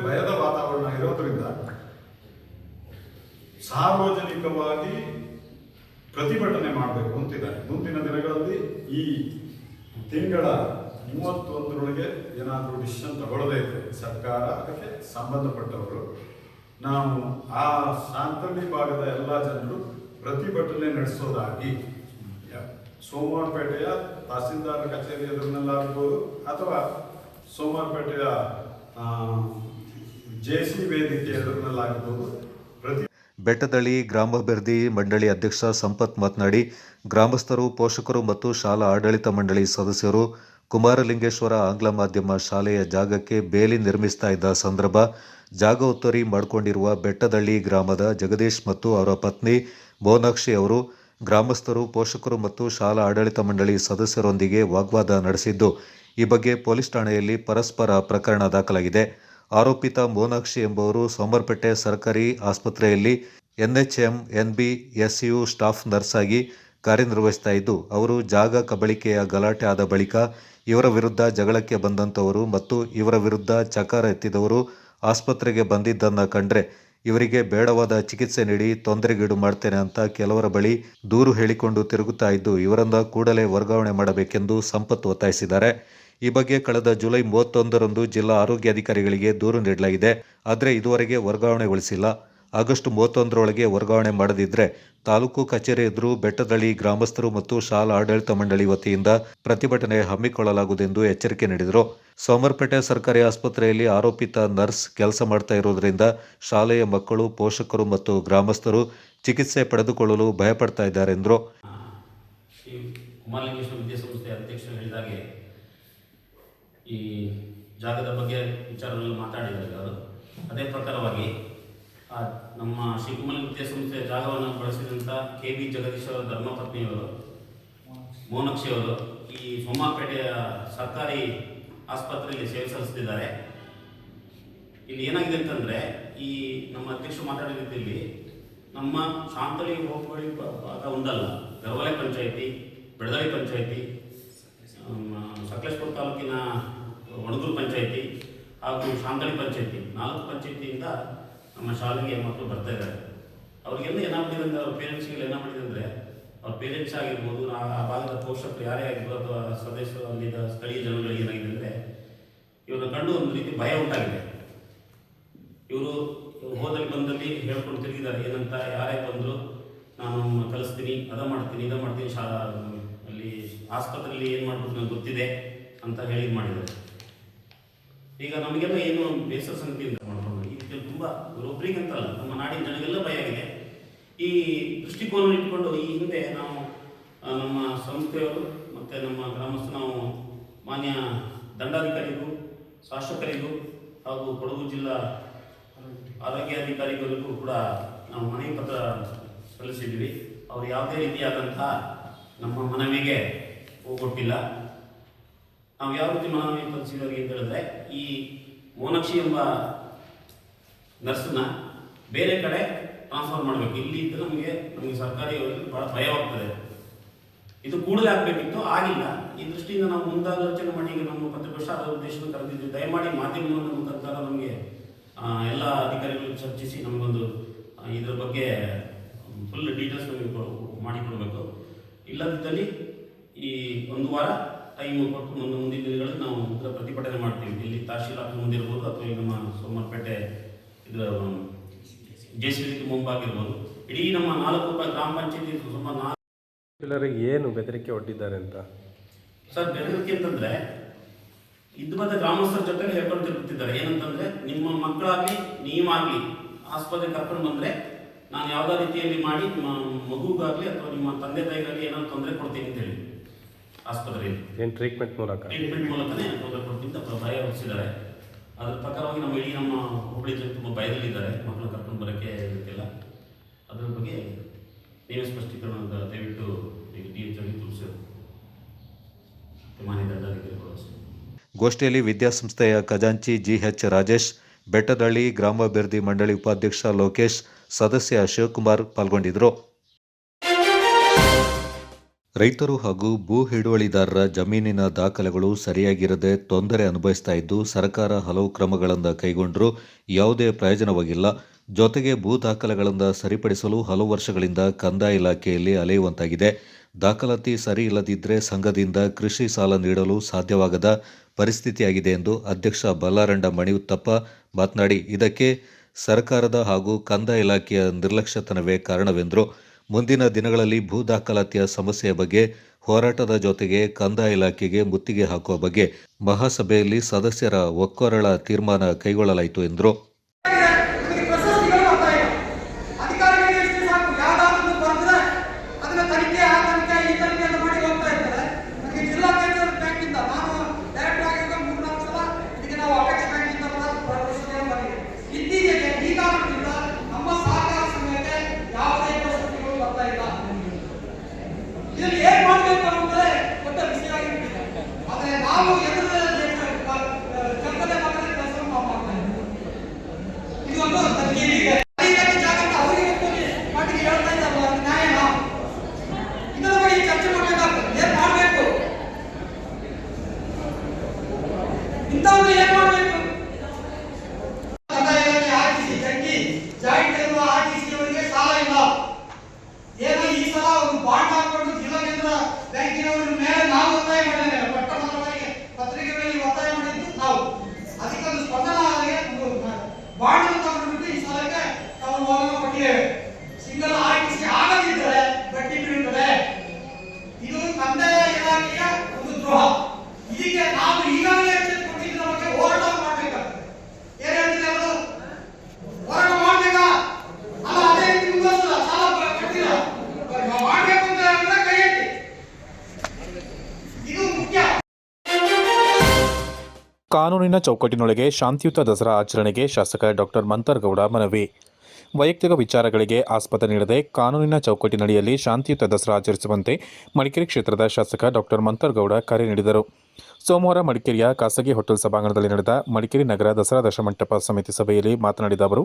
Speaker 20: ಭಯದ ವಾತಾವರಣ ಇರೋದ್ರಿಂದ ಸಾರ್ವಜನಿಕವಾಗಿ ಪ್ರತಿಭಟನೆ ಮಾಡಬೇಕು ಅಂತಿದ್ದಾರೆ. ಮುಂದಿನ ದಿನಗಳಲ್ಲಿ ಈ ತಿಂಗಳ 31ರೊಳಗೆ ಏನಾದರೂ ಡಿಸಿಷನ್ ತಗೊಳ್ಳದೇ ಇದ್ದರೆ ಸರ್ಕಾರ, ಅದಕ್ಕೆ ಸಂಬಂಧಪಟ್ಟವರು, ನಾವು ಆ ಶಾಂತಳ್ಳಿ ಭಾಗದ ಎಲ್ಲ ಜನರು ಪ್ರತಿಭಟನೆ ನಡೆಸೋದಾಗಿ ಸೋಮವಾರಪೇಟೆಯ ತಹಸೀಲ್ದಾರ್ ಕಚೇರಿ ಎದುರಿನಲ್ಲಾಗ್ಬೋದು ಅಥವಾ ಸೋಮವಾರಪೇಟೆಯ ಜೆಸಿ ವೇದಿಕೆ ಎದುರಿನಲ್ಲಾಗ್ಬೋದು.
Speaker 2: ಬೆಟ್ಟದಳ್ಳಿ ಗ್ರಾಮಾಭಿವೃದ್ಧಿ ಮಂಡಳಿ ಅಧ್ಯಕ್ಷ ಸಂಪತ್ ಮಾತನಾಡಿ, ಗ್ರಾಮಸ್ಥರು, ಪೋಷಕರು ಮತ್ತು ಶಾಲಾ ಆಡಳಿತ ಮಂಡಳಿ ಸದಸ್ಯರು ಕುಮಾರಲಿಂಗೇಶ್ವರ ಆಂಗ್ಲ ಮಾಧ್ಯಮ ಶಾಲೆಯ ಜಾಗಕ್ಕೆ ಬೇಲಿ ನಿರ್ಮಿಸ್ತಾ ಇದ್ದ ಸಂದರ್ಭ ಜಾಗ ಒತ್ತುವರಿ ಮಾಡಿಕೊಂಡಿರುವ ಬೆಟ್ಟದಳ್ಳಿ ಗ್ರಾಮದ ಜಗದೀಶ್ ಮತ್ತು ಅವರ ಪತ್ನಿ ಮೋನಾಕ್ಷಿ ಅವರು ಗ್ರಾಮಸ್ಥರು, ಪೋಷಕರು ಮತ್ತು ಶಾಲಾ ಆಡಳಿತ ಮಂಡಳಿ ಸದಸ್ಯರೊಂದಿಗೆ ವಾಗ್ವಾದ ನಡೆಸಿದ್ದು, ಈ ಬಗ್ಗೆ ಪೊಲೀಸ್ ಠಾಣೆಯಲ್ಲಿ ಪರಸ್ಪರ ಪ್ರಕರಣ ದಾಖಲಾಗಿದೆ. ಆರೋಪಿತ ಮೋನಾಕ್ಷಿ ಎಂಬುವರು ಸೋಮವಾರಪೇಟೆ ಸರ್ಕಾರಿ ಆಸ್ಪತ್ರೆಯಲ್ಲಿ NHM NB SU staff nurse ಆಗಿ ಕಾರ್ಯನಿರ್ವಹಿಸ್ತಾ ಇದ್ದು, ಅವರು ಜಾಗ ಕಬಳಿಕೆಯ ಗಲಾಟೆ ಆದ ಬಳಿಕ ಇವರ ವಿರುದ್ಧ ಜಗಳಕ್ಕೆ ಬಂದಂಥವರು ಮತ್ತು ಇವರ ವಿರುದ್ಧ ಚಕಾರ ಎತ್ತಿದವರು ಆಸ್ಪತ್ರೆಗೆ ಬಂದಿದ್ದನ್ನು ಕಂಡ್ರೆ ಇವರಿಗೆ ಬೇಡವಾದ ಚಿಕಿತ್ಸೆ ನೀಡಿ ತೊಂದರೆಗೀಡು ಮಾಡ್ತೇನೆ ಅಂತ ಕೆಲವರ ಬಳಿ ದೂರು ಹೇಳಿಕೊಂಡು ತಿರುಗುತ್ತಾ ಇದ್ದು, ಇವರನ್ನ ಕೂಡಲೇ ವರ್ಗಾವಣೆ ಮಾಡಬೇಕೆಂದು ಸಂಪತ್ ಒತ್ತಾಯಿಸಿದ್ದಾರೆ. ಈ ಬಗ್ಗೆ ಕಳೆದ ಜುಲೈ 31ರಂದು ಜಿಲ್ಲಾ ಆರೋಗ್ಯಾಧಿಕಾರಿಗಳಿಗೆ ದೂರು ನೀಡಲಾಗಿದೆ. ಆದರೆ ಇದುವರೆಗೆ ವರ್ಗಾವಣೆಗೊಳಿಸಿಲ್ಲ. ಆಗಸ್ಟ್ 31ರೊಳಗೆ ವರ್ಗಾವಣೆ ಮಾಡದಿದ್ದರೆ ತಾಲೂಕು ಕಚೇರಿ ಎದುರು ಬೆಟ್ಟದಳ್ಳಿ ಗ್ರಾಮಸ್ಥರು ಮತ್ತು ಶಾಲಾ ಆಡಳಿತ ಮಂಡಳಿ ವತಿಯಿಂದ ಪ್ರತಿಭಟನೆ ಹಮ್ಮಿಕೊಳ್ಳಲಾಗುವುದೆಂದು ಎಚ್ಚರಿಕೆ ನೀಡಿದರು. ಸೋಮವಾರಪೇಟೆ ಸರ್ಕಾರಿ ಆಸ್ಪತ್ರೆಯಲ್ಲಿ ಆರೋಪಿತ ನರ್ಸ್ ಕೆಲಸ ಮಾಡ್ತಾ ಇರೋದ್ರಿಂದ ಶಾಲೆಯ ಮಕ್ಕಳು, ಪೋಷಕರು ಮತ್ತು ಗ್ರಾಮಸ್ಥರು ಚಿಕಿತ್ಸೆ ಪಡೆದುಕೊಳ್ಳಲು ಭಯಪಡ್ತಾ ಇದ್ದಾರೆ ಎಂದರು.
Speaker 21: ಕುಮಾರಲಿಂಗೇಶ್ವರ ವಿದ್ಯಾಸಂಸ್ಥೆ ಅಧ್ಯಕ್ಷರು ಹೇಳಿದಾಗೆ ಈ ಜಾಗದ ಬಗ್ಗೆ ವಿಚಾರಗಳನ್ನು ಮಾತಾಡಿದ್ದಾರೆ ಅವರು. ಅದೇ ಪ್ರಕಾರವಾಗಿ ನಮ್ಮ ಶ್ರೀಕುಮಾರ ವಿದ್ಯಾಸಂಸ್ಥೆಯ ಜಾಗವನ್ನು ಬಳಸಿದಂಥ KB ಜಗದೀಶ್ ಅವರ ಧರ್ಮಪತ್ನಿಯವರು ಮೋನಾಕ್ಷಿಯವರು ಈ ಸೋಮವಾರಪೇಟೆಯ ಸರ್ಕಾರಿ ಆಸ್ಪತ್ರೆಯಲ್ಲಿ ಸೇವೆ ಸಲ್ಲಿಸ್ತಿದ್ದಾರೆ. ಇಲ್ಲಿ ಏನಾಗಿದೆ ಅಂತಂದರೆ, ಈ ನಮ್ಮ ಅಧ್ಯಕ್ಷರು ಮಾತಾಡಿದ ರೀತಿಯಲ್ಲಿ ನಮ್ಮ ಶಾಂತಳಿ ಹೋಬಳಿ ಭಾಗ ಒಂದಲ್ಲ, ಗರ್ವಲೆ ಪಂಚಾಯಿತಿ, ಬೆಳದಳ್ಳಿ ಪಂಚಾಯಿತಿ, ಸಕಲೇಶ್ಪುರ ತಾಲೂಕಿನ ಒಣಗೂರು ಪಂಚಾಯಿತಿ ಹಾಗೂ ಶಾಂತಳಿ ಪಂಚಾಯಿತಿ 4 ಪಂಚಾಯಿತಿಯಿಂದ ನಮ್ಮ ಶಾಲೆಗೆ ಮಕ್ಕಳು ಬರ್ತಾ ಇದ್ದಾರೆ. ಅವ್ರಿಗೆಲ್ಲ ಏನಾಗ್ಬಿಟ್ಟಿದೆ ಅಂದರೆ, ಅವ್ರ ಪೇರೆಂಟ್ಸ್ಗೆಲ್ಲ ಏನಾಗ್ಬಿಟ್ಟಿದೆ ಅಂದರೆ, ಅವ್ರ ಪೇರೆಂಟ್ಸ್ ಆಗಿರ್ಬೋದು, ಆ ಭಾಗದ ಪೋಷಕರು ಯಾರೇ ಆಗಿರ್ಬೋದು ಅಥವಾ ಸದಸ್ಯರು, ಅಲ್ಲಿದ್ದ ಸ್ಥಳೀಯ ಜನಗಳಿಗೆ ಏನಾಗಿದೆ ಅಂದರೆ, ಇವ್ರನ್ನ ಕಂಡು ಒಂದು ರೀತಿ ಭಯ ಉಂಟಾಗಿದೆ. ಇವರು ಹೋದಲ್ಲಿ ಬಂದಲ್ಲಿ ಹೇಳ್ಕೊಂಡು ತಿರುಗಿದ್ದಾರೆ ಏನಂತ, ಯಾರೇ ಬಂದರೂ ನಾನು ಕಲಿಸ್ತೀನಿ, ಇದು ಮಾಡ್ತೀನಿ ಅಲ್ಲಿ ಆಸ್ಪತ್ರೆಯಲ್ಲಿ ಏನು ಮಾಡಬೇಕು ನನಗೆ ಗೊತ್ತಿದೆ ಅಂತ ಹೇಳಿ ಮಾಡಿದ್ದಾರೆ. ಈಗ ನಮಗೆಲ್ಲ ಏನು ಬೇಸರ ಸಂಗತಿಯಿಂದ ಮಾಡ್ಕೊಂಡು ಈಗ ತುಂಬ ಒಬ್ಬರಿಗಂತಲ್ಲ, ನಮ್ಮ ನಾಡಿನ ಜನಗೆಲ್ಲ ಭಯ ಆಗಿದೆ. ಈ ದೃಷ್ಟಿಕೋನ ಇಟ್ಕೊಂಡು ಈ ಹಿಂದೆ ನಾವು ನಮ್ಮ ಸಂಸ್ಥೆಯವರು ಮತ್ತು ನಮ್ಮ ಗ್ರಾಮಸ್ಥ ನಾವು ಮಾನ್ಯ ದಂಡಾಧಿಕಾರಿಗೂ, ಶಾಸಕರಿಗೂ ಹಾಗೂ ಕೊಡಗು ಜಿಲ್ಲಾ ಆರೋಗ್ಯಾಧಿಕಾರಿಗಳಿಗೂ ಕೂಡ ನಾವು ಮನವಿ ಪತ್ರ ಸಲ್ಲಿಸಿದ್ವಿ. ಅವರು ಯಾವುದೇ ರೀತಿಯಾದಂತಹ ನಮ್ಮ ಮನವಿಗೆ ಹೋಗೊಟ್ಟಿಲ್ಲ. ನಾವು ಯಾವ ರೀತಿ ಮನವಿ ಸಲ್ಲಿಸಿದವರಿಗೆ ಅಂತ ಹೇಳಿದ್ರೆ, ಈ ಮೋನಾಕ್ಷಿ ಎಂಬ ನರ್ಸನ್ನ ಬೇರೆ ಕಡೆ ಟ್ರಾನ್ಸ್ಫರ್ ಮಾಡಬೇಕು. ಇಲ್ಲಿ ಇದ್ದರೆ ನಮಗೆ ಸರ್ಕಾರಿ ಭಾಳ ಭಯವಾಗ್ತದೆ. ಇದು ಕೂಡಲೇ ಆಗಬೇಕಿತ್ತು, ಆಗಿಲ್ಲ. ಈ ದೃಷ್ಟಿಯಿಂದ ನಾವು ಮುಂದಾಲೋಚನೆ ಮಾಡಿ ಈಗ ನಮ್ಮ ಪತ್ರಿಕೋಶ ಅದರ ಉದ್ದೇಶವನ್ನು ಕರೆದಿದ್ವಿ. ದಯಮಾಡಿ ಮಾಧ್ಯಮದ ಮುಖಾಂತರ ನಮಗೆ ಎಲ್ಲ ಅಧಿಕಾರಿಗಳು ಚರ್ಚಿಸಿ ನಮಗೊಂದು ಇದರ ಬಗ್ಗೆ ಫುಲ್ ಡೀಟೇಲ್ಸ್ ನಮಗೆ ಮಾಡಿಕೊಡ್ಬೇಕು. ಇಲ್ಲದಿದ್ದಲ್ಲಿ ಈ ಒಂದು ವಾರ ಟೈಮ್ ಕೊಟ್ಟು ಮುಂದಿನ ದಿನಗಳಲ್ಲಿ ನಾವು ಇದರ ಪ್ರತಿಭಟನೆ ಮಾಡ್ತೀವಿ. ಇಲ್ಲಿ ತಹಶೀಲ್ ಆಫೀಸ್ ಮುಂದಿರ್ಬೋದು ಅಥವಾ ಈಗ ನಮ್ಮ ಸೋಮವಾರಪೇಟೆ ಇದರ JCB ಮುಂಭಾಗಿರ್ಬೋದು. ಇಡೀ ನಮ್ಮ 4 ಗ್ರಾಮ ಪಂಚಾಯತಿ ಸುಮಾರು
Speaker 5: ಏನು ಬೆದರಿಕೆ ಒಡ್ಡಿದ್ದಾರೆ ಅಂತ
Speaker 21: ಸರ್, ಬೆದರಿಕೆ ಅಂತಂದರೆ ಇದ್ದು ಬಂದ ಗ್ರಾಮಸ್ಥರ ಜೊತೆ ಹೇಳ್ಕೊಂಡು ತಿರುಗುತ್ತಿದ್ದಾರೆ. ಏನಂತಂದರೆ, ನಿಮ್ಮ ಮಕ್ಕಳಾಗಲಿ ನೀವಾಗಲಿ ಆಸ್ಪತ್ರೆಗೆ ಕರ್ಕೊಂಡು ಬಂದರೆ ನಾನು ಯಾವುದೇ ರೀತಿಯಲ್ಲಿ ಮಾಡಿ ನಿಮ್ಮ ಮಗುಗಾಗಲಿ ಅಥವಾ ನಿಮ್ಮ ತಂದೆ ತಾಯಿಗಾಗಲಿ ಏನಾದ್ರು ತೊಂದರೆ ಕೊಡ್ತೀನಿ ಅಂತ ಹೇಳಿ ಆಸ್ಪತ್ರೆಯಲ್ಲಿ
Speaker 5: ಏನು ಟ್ರೀಟ್ಮೆಂಟ್
Speaker 21: ಮೂಲಕನೇ ತೊಂದರೆ ಕೊಡ್ತೀನಿ ಅಂತ ಭಯ ಹೊರಿಸಿದ್ದಾರೆ. ಅದ್ರ ಪ್ರಕಾರವಾಗಿ ನಮ್ಮ ಇಡೀ ನಮ್ಮ ಹುಬ್ಬಳ್ಳಿ ಜನ ತುಂಬ ಭಯದಲ್ಲಿದ್ದಾರೆ, ಮಕ್ಕಳು ಕರ್ಕೊಂಡು ಬರೋಕ್ಕೆ ಇದಕ್ಕೆಲ್ಲ. ಅದ್ರ ಬಗ್ಗೆ ನೀವೇ ಸ್ಪಷ್ಟೀಕರಣ ಅಂತ ದಯವಿಟ್ಟು ಈಗ DH ಆಗಿ ತಿಳಿಸಿ ಮಾನ್ಯ ದಂಡಾಧಿಕಾರಿಗಳು.
Speaker 2: ಗೋಷ್ಠಿಯಲ್ಲಿ ವಿದ್ಯಾಸಂಸ್ಥೆಯ ಖಜಾಂಚಿ GH ರಾಜೇಶ್, ಬೆಟ್ಟದಳ್ಳಿ ಗ್ರಾಮಾಭಿವೃದ್ಧಿ ಮಂಡಳಿ ಉಪಾಧ್ಯಕ್ಷ ಲೋಕೇಶ್, ಸದಸ್ಯ ಶಿವಕುಮಾರ್ ಪಾಲ್ಗೊಂಡಿದ್ದರು. ರೈತರು ಹಾಗೂ ಭೂ ಹಿಡುವಳಿದಾರರ ಜಮೀನಿನ ದಾಖಲೆಗಳು ಸರಿಯಾಗಿರದೆ ತೊಂದರೆ ಅನುಭವಿಸ್ತಾ ಇದ್ದು, ಸರ್ಕಾರ ಹಲವು ಕ್ರಮಗಳನ್ನು ಕೈಗೊಂಡರೂ ಯಾವುದೇ ಪ್ರಯೋಜನವಾಗಿಲ್ಲ. ಜೊತೆಗೆ ಭೂ ದಾಖಲೆಗಳನ್ನು ಸರಿಪಡಿಸಲು ಹಲವು ವರ್ಷಗಳಿಂದ ಕಂದಾಯ ಇಲಾಖೆಯಲ್ಲಿ ಅಲೆಯುವಂತಾಗಿದೆ. ದಾಖಲಾತಿ ಸರಿ ಇಲ್ಲದಿದ್ದರೆ ಸಂಘದಿಂದ ಕೃಷಿ ಸಾಲ ನೀಡಲು ಸಾಧ್ಯವಾಗದ ಪರಿಸ್ಥಿತಿಯಾಗಿದೆ ಎಂದು ಅಧ್ಯಕ್ಷ ಬಲ್ಲಾರಂಡ ಮಣಿಯುತ್ತಪ್ಪ ಮಾತನಾಡಿ, ಇದಕ್ಕೆ ಸರ್ಕಾರದ ಹಾಗೂ ಕಂದಾಯ ಇಲಾಖೆಯ ನಿರ್ಲಕ್ಷ್ಯತನವೇ ಕಾರಣವೆಂದರು. ಮುಂದಿನ ದಿನಗಳಲ್ಲಿ ಭೂ ದಾಖಲಾತಿಯ ಸಮಸ್ಯೆಯ ಬಗ್ಗೆ ಹೋರಾಟದ ಜೊತೆಗೆ ಕಂದಾಯ ಇಲಾಖೆಗೆ ಮುತ್ತಿಗೆ ಹಾಕುವ ಬಗ್ಗೆ ಮಹಾಸಭೆಯಲ್ಲಿ ಸದಸ್ಯರ ಒಕ್ಕೊರಳ ತೀರ್ಮಾನ ಕೈಗೊಳ್ಳಲಾಯಿತು ಎಂದರು.
Speaker 22: ಕಾನೂನಿನ ಚೌಕಟ್ಟಿನೊಳಗೆ ಶಾಂತಿಯುತ ದಸರಾ ಆಚರಣೆಗೆ ಶಾಸಕ ಡಾಕ್ಟರ್ ಮಂತರ್ಗೌಡ ಮನವಿ. ವೈಯಕ್ತಿಕ ವಿಚಾರಗಳಿಗೆ ಆಸ್ಪದ ನೀಡದೆ ಕಾನೂನಿನ ಚೌಕಟ್ಟಿನಡಿಯಲ್ಲಿ ಶಾಂತಿಯುತ ದಸರಾ ಆಚರಿಸುವಂತೆ ಮಡಿಕೇರಿ ಕ್ಷೇತ್ರದ ಶಾಸಕ ಡಾಕ್ಟರ್ ಮಂತರ್ಗೌಡ ಕರೆ ನೀಡಿದರು. ಸೋಮವಾರ ಮಡಿಕೇರಿಯ ಖಾಸಗಿ ಹೋಟೆಲ್ ಸಭಾಂಗಣದಲ್ಲಿ ನಡೆದ ಮಡಿಕೇರಿ ನಗರ ದಸರಾ ದಶಮಂಟಪ ಸಮಿತಿ ಸಭೆಯಲ್ಲಿ ಮಾತನಾಡಿದ ಅವರು,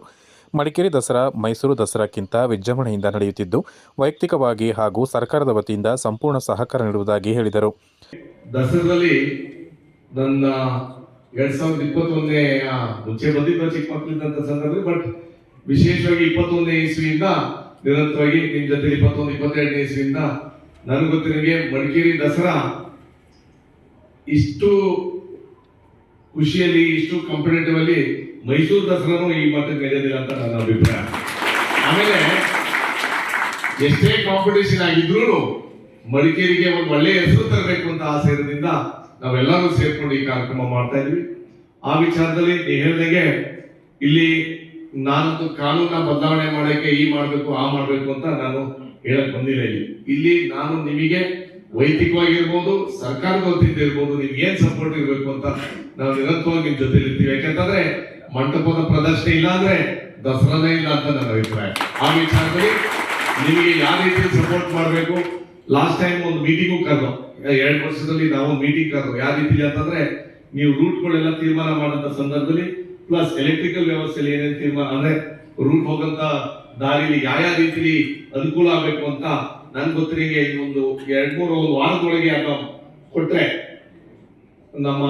Speaker 22: ಮಡಿಕೇರಿ ದಸರಾ ಮೈಸೂರು ದಸರಾಕ್ಕಿಂತ ವಿಜೃಂಭಣೆಯಿಂದ ನಡೆಯುತ್ತಿದ್ದು, ವೈಯಕ್ತಿಕವಾಗಿ ಹಾಗೂ ಸರ್ಕಾರದ ವತಿಯಿಂದ ಸಂಪೂರ್ಣ ಸಹಕಾರ ನೀಡುವುದಾಗಿ ಹೇಳಿದರು.
Speaker 23: ದಸರಾದಲ್ಲಿ ನನ್ನ 2021ನೇ ಮುಂಚೆ ಬಂದಿದ್ದ ಚಿಕ್ಕ ಮಕ್ಕಳಿದ್ದಂಥ ಸಂದರ್ಭದಲ್ಲಿ, ಬಟ್ ವಿಶೇಷವಾಗಿ 21ನೇ ಇಸ್ವಿಯಿಂದ ನಿರಂತರವಾಗಿ ನಿಮ್ಮ ಜೊತೆ 21-22ನೇ ಇಸ್ವಿಯಿಂದ ನನಗೆ ಗೊತ್ತಿರೋಂಗೆ ಮಡಿಕೇರಿ ದಸರಾ ಇಷ್ಟು ಖುಷಿಯಲ್ಲಿ, ಇಷ್ಟು ಕಂಫರ್ಟೇಬಲ್ ಅಲ್ಲಿ ಮೈಸೂರು ದಸರಾನು ಈ ಮಟ್ಟಕ್ಕೆ ನಡೆಯೋದಿಲ್ಲ ಅಂತ ನನ್ನ ಅಭಿಪ್ರಾಯ. ಆಮೇಲೆ ಎಷ್ಟೇ ಕಾಂಪಿಟೇಷನ್ ಆಗಿದ್ರು ಮಡಿಕೇರಿಗೆ ಒಂದು ಒಳ್ಳೆಯ ಹೆಸರು ತರಬೇಕು ಅಂತ ಆಸೆ ಇರೋದ್ರಿಂದ ನಾವೆಲ್ಲರೂ ಸೇರ್ಕೊಂಡು ಈ ಕಾರ್ಯಕ್ರಮ ಮಾಡ್ತಾ ಇದ್ವಿ. ಆ ವಿಚಾರದಲ್ಲಿ ನೀವು ಹೇಳಿದಂಗೆ ಇಲ್ಲಿ ನಾನಂತೂ ಕಾನೂನ ಬದಲಾವಣೆ ಮಾಡಕ್ಕೆ ಮಾಡಬೇಕು ಆ ಮಾಡಬೇಕು ಅಂತ ನಾನು ಹೇಳಕ್ ಬಂದಿಲ್ಲ. ಇಲ್ಲಿ ನಾನು ನಿಮಗೆ ವೈಯಕ್ತಿಕವಾಗಿರ್ಬೋದು, ಸರ್ಕಾರದ ವತಿಯಿಂದ ಇರ್ಬೋದು, ನಿಮ್ಗೆ ಏನ್ ಸಪೋರ್ಟ್ ಇರ್ಬೇಕು ಅಂತ ನಾವು ನಿರಂತರವಾಗಿ ನಿಮ್ ಜೊತೆ ಇರ್ತೀವಿ. ಯಾಕಂತಂದ್ರೆ ಮಂಟಪದ ಪ್ರದರ್ಶನ ಇಲ್ಲ ಅಂದ್ರೆ ದಸರಾನೇ ಇಲ್ಲ ಅಂತ ನನ್ನ ಅಭಿಪ್ರಾಯ. ಆ ವಿಚಾರದಲ್ಲಿ ನಿಮಗೆ ಯಾವ ರೀತಿ ಸಪೋರ್ಟ್ ಮಾಡಬೇಕು. ಲಾಸ್ಟ್ ಟೈಮ್ ಒಂದು ಮೀಟಿಂಗು ಕರೆದು 2 ವರ್ಷದಲ್ಲಿ ನಾವು ಮೀಟಿಂಗ್ ಕರೆದು ಯಾವ ರೀತಿ ಅಂತಂದ್ರೆ ನೀವು ರೂಟ್ಗಳೆಲ್ಲ ತೀರ್ಮಾನ ಮಾಡಂತ ಸಂದರ್ಭದಲ್ಲಿ ಪ್ಲಸ್ ಎಲೆಕ್ಟ್ರಿಕಲ್ ವ್ಯವಸ್ಥೆಯಲ್ಲಿ ಏನೇನು ತೀರ್ಮಾನ ಅಂದ್ರೆ ರೂಟ್ ಹೋಗಂತ ದಾರಿಲಿ ಯಾವ ರೀತಿ ಅನುಕೂಲ ಆಗಬೇಕು ಅಂತ ನನ್ ಗೊತ್ತಿರಿಗೆ ಇನ್ನೊಂದು 2-3 ವಾರದೊಳಗೆ ಅದ ಕೊಟ್ರೆ ನಮ್ಮ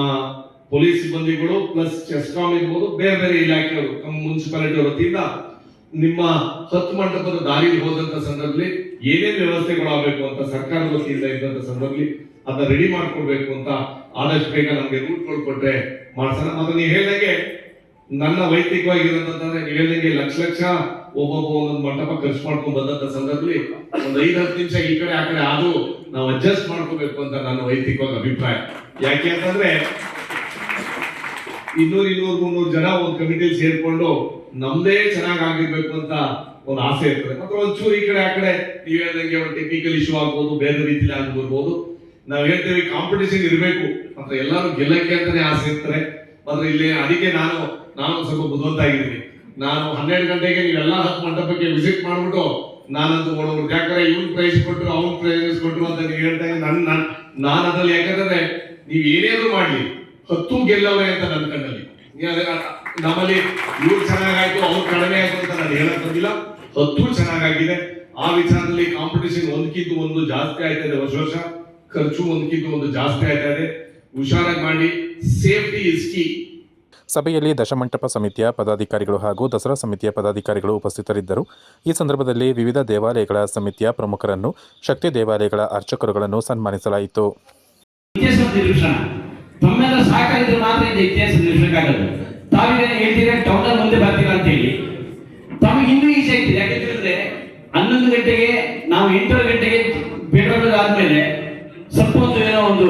Speaker 23: ಪೊಲೀಸ್ ಸಿಬ್ಬಂದಿಗಳು ಪ್ಲಸ್ ಚೆಸ್ಕಾಂ ಇರ್ಬೋದು, ಬೇರೆ ಬೇರೆ ಇಲಾಖೆಯವರು ನಮ್ಮ ಮುನ್ಸಿಪಾಲಿಟಿ ವತಿಯಿಂದ ನಿಮ್ಮ 10 ಮಂಟಪದ ದಾರಿಲಿ ಹೋದಂತ ಸಂದರ್ಭದಲ್ಲಿ ಏನೇನು ವ್ಯವಸ್ಥೆಗಳು ಆಗಬೇಕು ಅಂತ ಸರ್ಕಾರದ ವತಿಯಿಂದ ಇದ್ದಂತ ಸಂದರ್ಭದಲ್ಲಿ ಅದನ್ನ ರೆಡಿ ಮಾಡ್ಕೊಡ್ಬೇಕು ಅಂತ ಆದಷ್ಟು ಬೇಗ ನಮ್ಗೆ ರೂಟ್ಗಳು ಕೊಟ್ರೆ ಮಾಡ್ಸೋಣ. ಮತ್ತೆ ನೀವು ಹೇಳ್ದಂಗೆ ನನ್ನ ವೈಯಕ್ತಿಕವಾಗಿರೋದಂತಂದ್ರೆ ನೀವು ಹೇಳ್ದಂಗೆ ಲಕ್ಷ ಒಬ್ಬೊಬ್ಬ ಒಂದೊಂದು ಮಂಟಪ ಖರ್ಚು ಮಾಡ್ಕೊಂಡು ಬಂದಂತ ಸಂದರ್ಭದಲ್ಲಿ ಒಂದು 5-10 ನಿಮಿಷ ಈ ಕಡೆ ಆ ಕಡೆ ಆದ್ರೂ ನಾವು ಅಡ್ಜಸ್ಟ್ ಮಾಡ್ಕೋಬೇಕು ಅಂತ ನನ್ನ ವೈಯಕ್ತಿಕವಾಗಿ ಅಭಿಪ್ರಾಯ. ಯಾಕೆ ಅಂತಂದ್ರೆ 200-300 ಜನ ಒಂದು ಕಮಿಟಿಯಲ್ಲಿ ಸೇರ್ಕೊಂಡು ನಮ್ದೇ ಚೆನ್ನಾಗಿ ಆಗಿರ್ಬೇಕು ಅಂತ ಒಂದು ಆಸೆ ಇರ್ತದೆ. ಮತ್ತೆ ಒಂಚೂರು ಈ ಕಡೆ ಆ ಕಡೆ ನೀವು ಹೇಳ್ದಂಗೆ ಒಂದು ಟೆಕ್ನಿಕಲ್ ಇಶ್ಯೂ ಆಗ್ಬೋದು, ಬೇರೆ ರೀತಿಯಲ್ಲಿ ಆಗ್ಬೋದು. ನಾವ್ ಹೇಳ್ತೇವೆ ಕಾಂಪಿಟೇಷನ್ ಇರಬೇಕು ಅಂತ, ಎಲ್ಲರೂ ಗೆಲ್ಲಕ್ಕೆ ಅಂತಾನೆ ಆಸೆ ಇರ್ತಾರೆ. ಆದ್ರೆ ಇಲ್ಲಿ ಅದಕ್ಕೆ ನಾನು ಸ್ವಲ್ಪ ಬುದ್ಧಿವಂತ ಆಗಿದ್ದೀನಿ. ನಾನು 12 ಗಂಟೆಗೆ ನೀವೆಲ್ಲ 10 ಮಂಟಪಕ್ಕೆ ವಿಸಿಟ್ ಮಾಡ್ಬಿಟ್ಟು ನಾನಂತೂ ಓಡೋದು. ಯಾಕಂದ್ರೆ ಇವ್ನ್ ಪ್ರೈಸ್ ಕೊಟ್ಟರು ಅವ್ನ್ ಪ್ರೈಸ್ ಕೊಟ್ಟರು ಅಂತ ನೀವು ಹೇಳ್ತಾ ನಾನು ಅದ್ರಲ್ಲಿ ಯಾಕಂದ್ರೆ ನೀವ್ ಏನೇನು ಮಾಡ್ಲಿ 10 ಗೆಲ್ಲವ್ರೆ ಅಂತ ನನ್ನ ಕಣ್ಣಲ್ಲಿ. ನಮ್ಮಲ್ಲಿ ಇವ್ರು ಚೆನ್ನಾಗಾಯ್ತು ಅವ್ರು ಕಡಿಮೆ ಆಯ್ತು ಅಂತ ನಾನು ಹೇಳಕ್ ಬಂದಿಲ್ಲ. 10 ಚೆನ್ನಾಗಾಗಿದೆ. ಆ ವಿಚಾರದಲ್ಲಿ ಕಾಂಪಿಟೇಷನ್ ಒಂದಕ್ಕಿಂತ ಒಂದು ಜಾಸ್ತಿ ಆಯ್ತಾ ಇದೆ. ವರ್ಷ ಖರ್ಚು ಒಂದಕ್ಕಿಂತ ಒಂದು ಜಾಸ್ತಿ ಆಯ್ತಾ ಇದೆ. ಹುಷಾರಾಗಿ ಮಾಡಿ. Safety is key.
Speaker 22: ಸಭೆಯಲ್ಲಿ ದಶಮಂಟಪ ಸಮಿತಿಯ ಪದಾಧಿಕಾರಿಗಳು ಹಾಗೂ ದಸರಾ ಸಮಿತಿಯ ಪದಾಧಿಕಾರಿಗಳು ಉಪಸ್ಥಿತರಿದ್ದರು. ಈ ಸಂದರ್ಭದಲ್ಲಿ ವಿವಿಧ ದೇವಾಲಯಗಳ ಸಮಿತಿಯ ಪ್ರಮುಖರನ್ನು, ಶಕ್ತಿ ದೇವಾಲಯಗಳ ಅರ್ಚಕರುಗಳನ್ನು ಸನ್ಮಾನಿಸಲಾಯಿತು.
Speaker 3: ತಮ್ಮೆಲ್ಲ ಸಹಕಾರ ಮಾತ್ರ ಇದು ಇತಿಹಾಸ ನಿಲ್ಲಿಸಕ್ಕಾಗಲ್ಲ. ತಾವೇನು ಹೇಳ್ತೀರಾ ಟೌನಲ್ಲಿ ಮುಂದೆ ಬರ್ತೀರಾ ಅಂತ ಹೇಳಿ ತಮಗೆ ಇನ್ನೂ ಈಸಿ ಆಗ್ತಿದೆ. ಯಾಕೆಂದ್ರೆ 11 ಗಂಟೆಗೆ ನಾವು 8 ಗಂಟೆಗೆ ಪೆಟ್ರೋಲ್ ಆದ್ಮೇಲೆ ಸ್ವಲ್ಪ ಒಂದು ಏನೋ ಒಂದು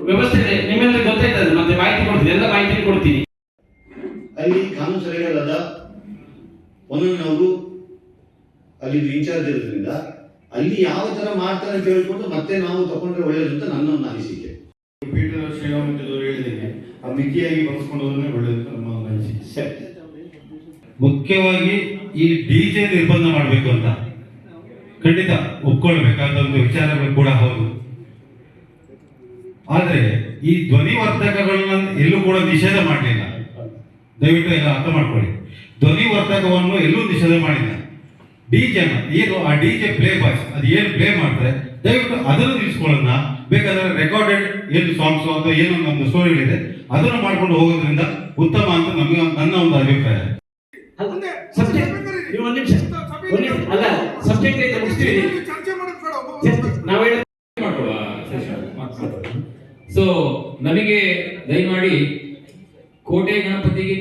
Speaker 3: ವ್ಯವಸ್ಥೆ ಇದೆ. ನಿಮ್ಮೆಲ್ಲರಿಗೂ ಗೊತ್ತಾಯ್ತದೆ, ಮತ್ತೆ ಮಾಹಿತಿ ಕೊಡ್ತೀನಿ, ಎಲ್ಲ ಮಾಹಿತಿ ಕೊಡ್ತೀನಿ.
Speaker 8: ಅಲ್ಲಿ ಕಾನೂನು ಸಲಹೆಗಾರರಾದ ಒಂದೊಂದವರು ಅಲ್ಲಿ ಇನ್ಚಾರ್ಜ್ ಇರೋದ್ರಿಂದ ಅಲ್ಲಿ ಯಾವ ತರ ಮಾಡ್ತಾರೆ ಅಂತ ಹೇಳ್ಕೊಂಡು ಮತ್ತೆ ನಾವು ತಗೊಂಡ್ರೆ ಒಳ್ಳೇದು ಅಂತ ನನ್ನ ಒಂದು ಅನಿಸಿಕೆ.
Speaker 9: ಪೀಠದ ಶ್ರೀರಾಮಚಂದ್ರ ಹೇಳಿದ್ದೇನೆ, ಆ ಮಿತಿಯಾಗಿ ಬಳಸ್ಕೊಂಡು ಹೋದ್ರೆ ಒಳ್ಳೇದು ನಮ್ಮ ಒಂದು ಅನಿಸಿಕೆ.
Speaker 24: ಮುಖ್ಯವಾಗಿ ಈ ಡಿಜೆ ನಿರ್ಬಂಧ ಮಾಡಬೇಕು ಅಂತ ಖಂಡಿತ ಒಪ್ಕೊಳ್ಬೇಕಾದ ಒಂದು ವಿಚಾರಗಳು ಕೂಡ ಹೌದು. ಆದ್ರೆ ಈ ಧ್ವನಿವರ್ಧಕಗಳನ್ನ ಎಲ್ಲೂ ಕೂಡ ನಿಷೇಧ ಮಾಡಲಿಲ್ಲ. ದಯವಿಟ್ಟು ಎಲ್ಲ ಅರ್ಥ ಮಾಡ್ಕೊಳ್ಳಿ. ಧ್ವನಿವರ್ಧಕವನ್ನು ಎಲ್ಲೂ ನಿಷೇಧ ಮಾಡಿಲ್ಲ. ಡಿಜೆನ ಏನು ಆ ಡಿಜೆ ಪ್ಲೇ ಬಾಯ್ಸ್ ಅದು ಏನು ಪ್ಲೇ ಮಾಡ್ತಾರೆ ದಯವಿಟ್ಟು ಅದನ್ನು ನಿಲ್ಲಿಸ್ಕೊಳ್ಳೋಣ. ಬೇಕಾದ್ರೆ ರೆಕಾರ್ಡೆಡ್ ಏನು ಸಾಂಗ್ಸ್ ಅಥವಾ ಏನು ನಮ್ಮ ಸ್ಟೋರಿಗಳಿದೆ ಅದನ್ನು ಮಾಡ್ಕೊಂಡು ಹೋಗೋದ್ರಿಂದ ಉತ್ತಮ ಅಂತ ನಮಗೆ ನನ್ನ ಒಂದು ಅಭಿಪ್ರಾಯ.
Speaker 25: ಸೊ ನಮಗೆ ದಯಮಾಡಿ ಕೋಟೆ ಗಣಪತಿಗೆ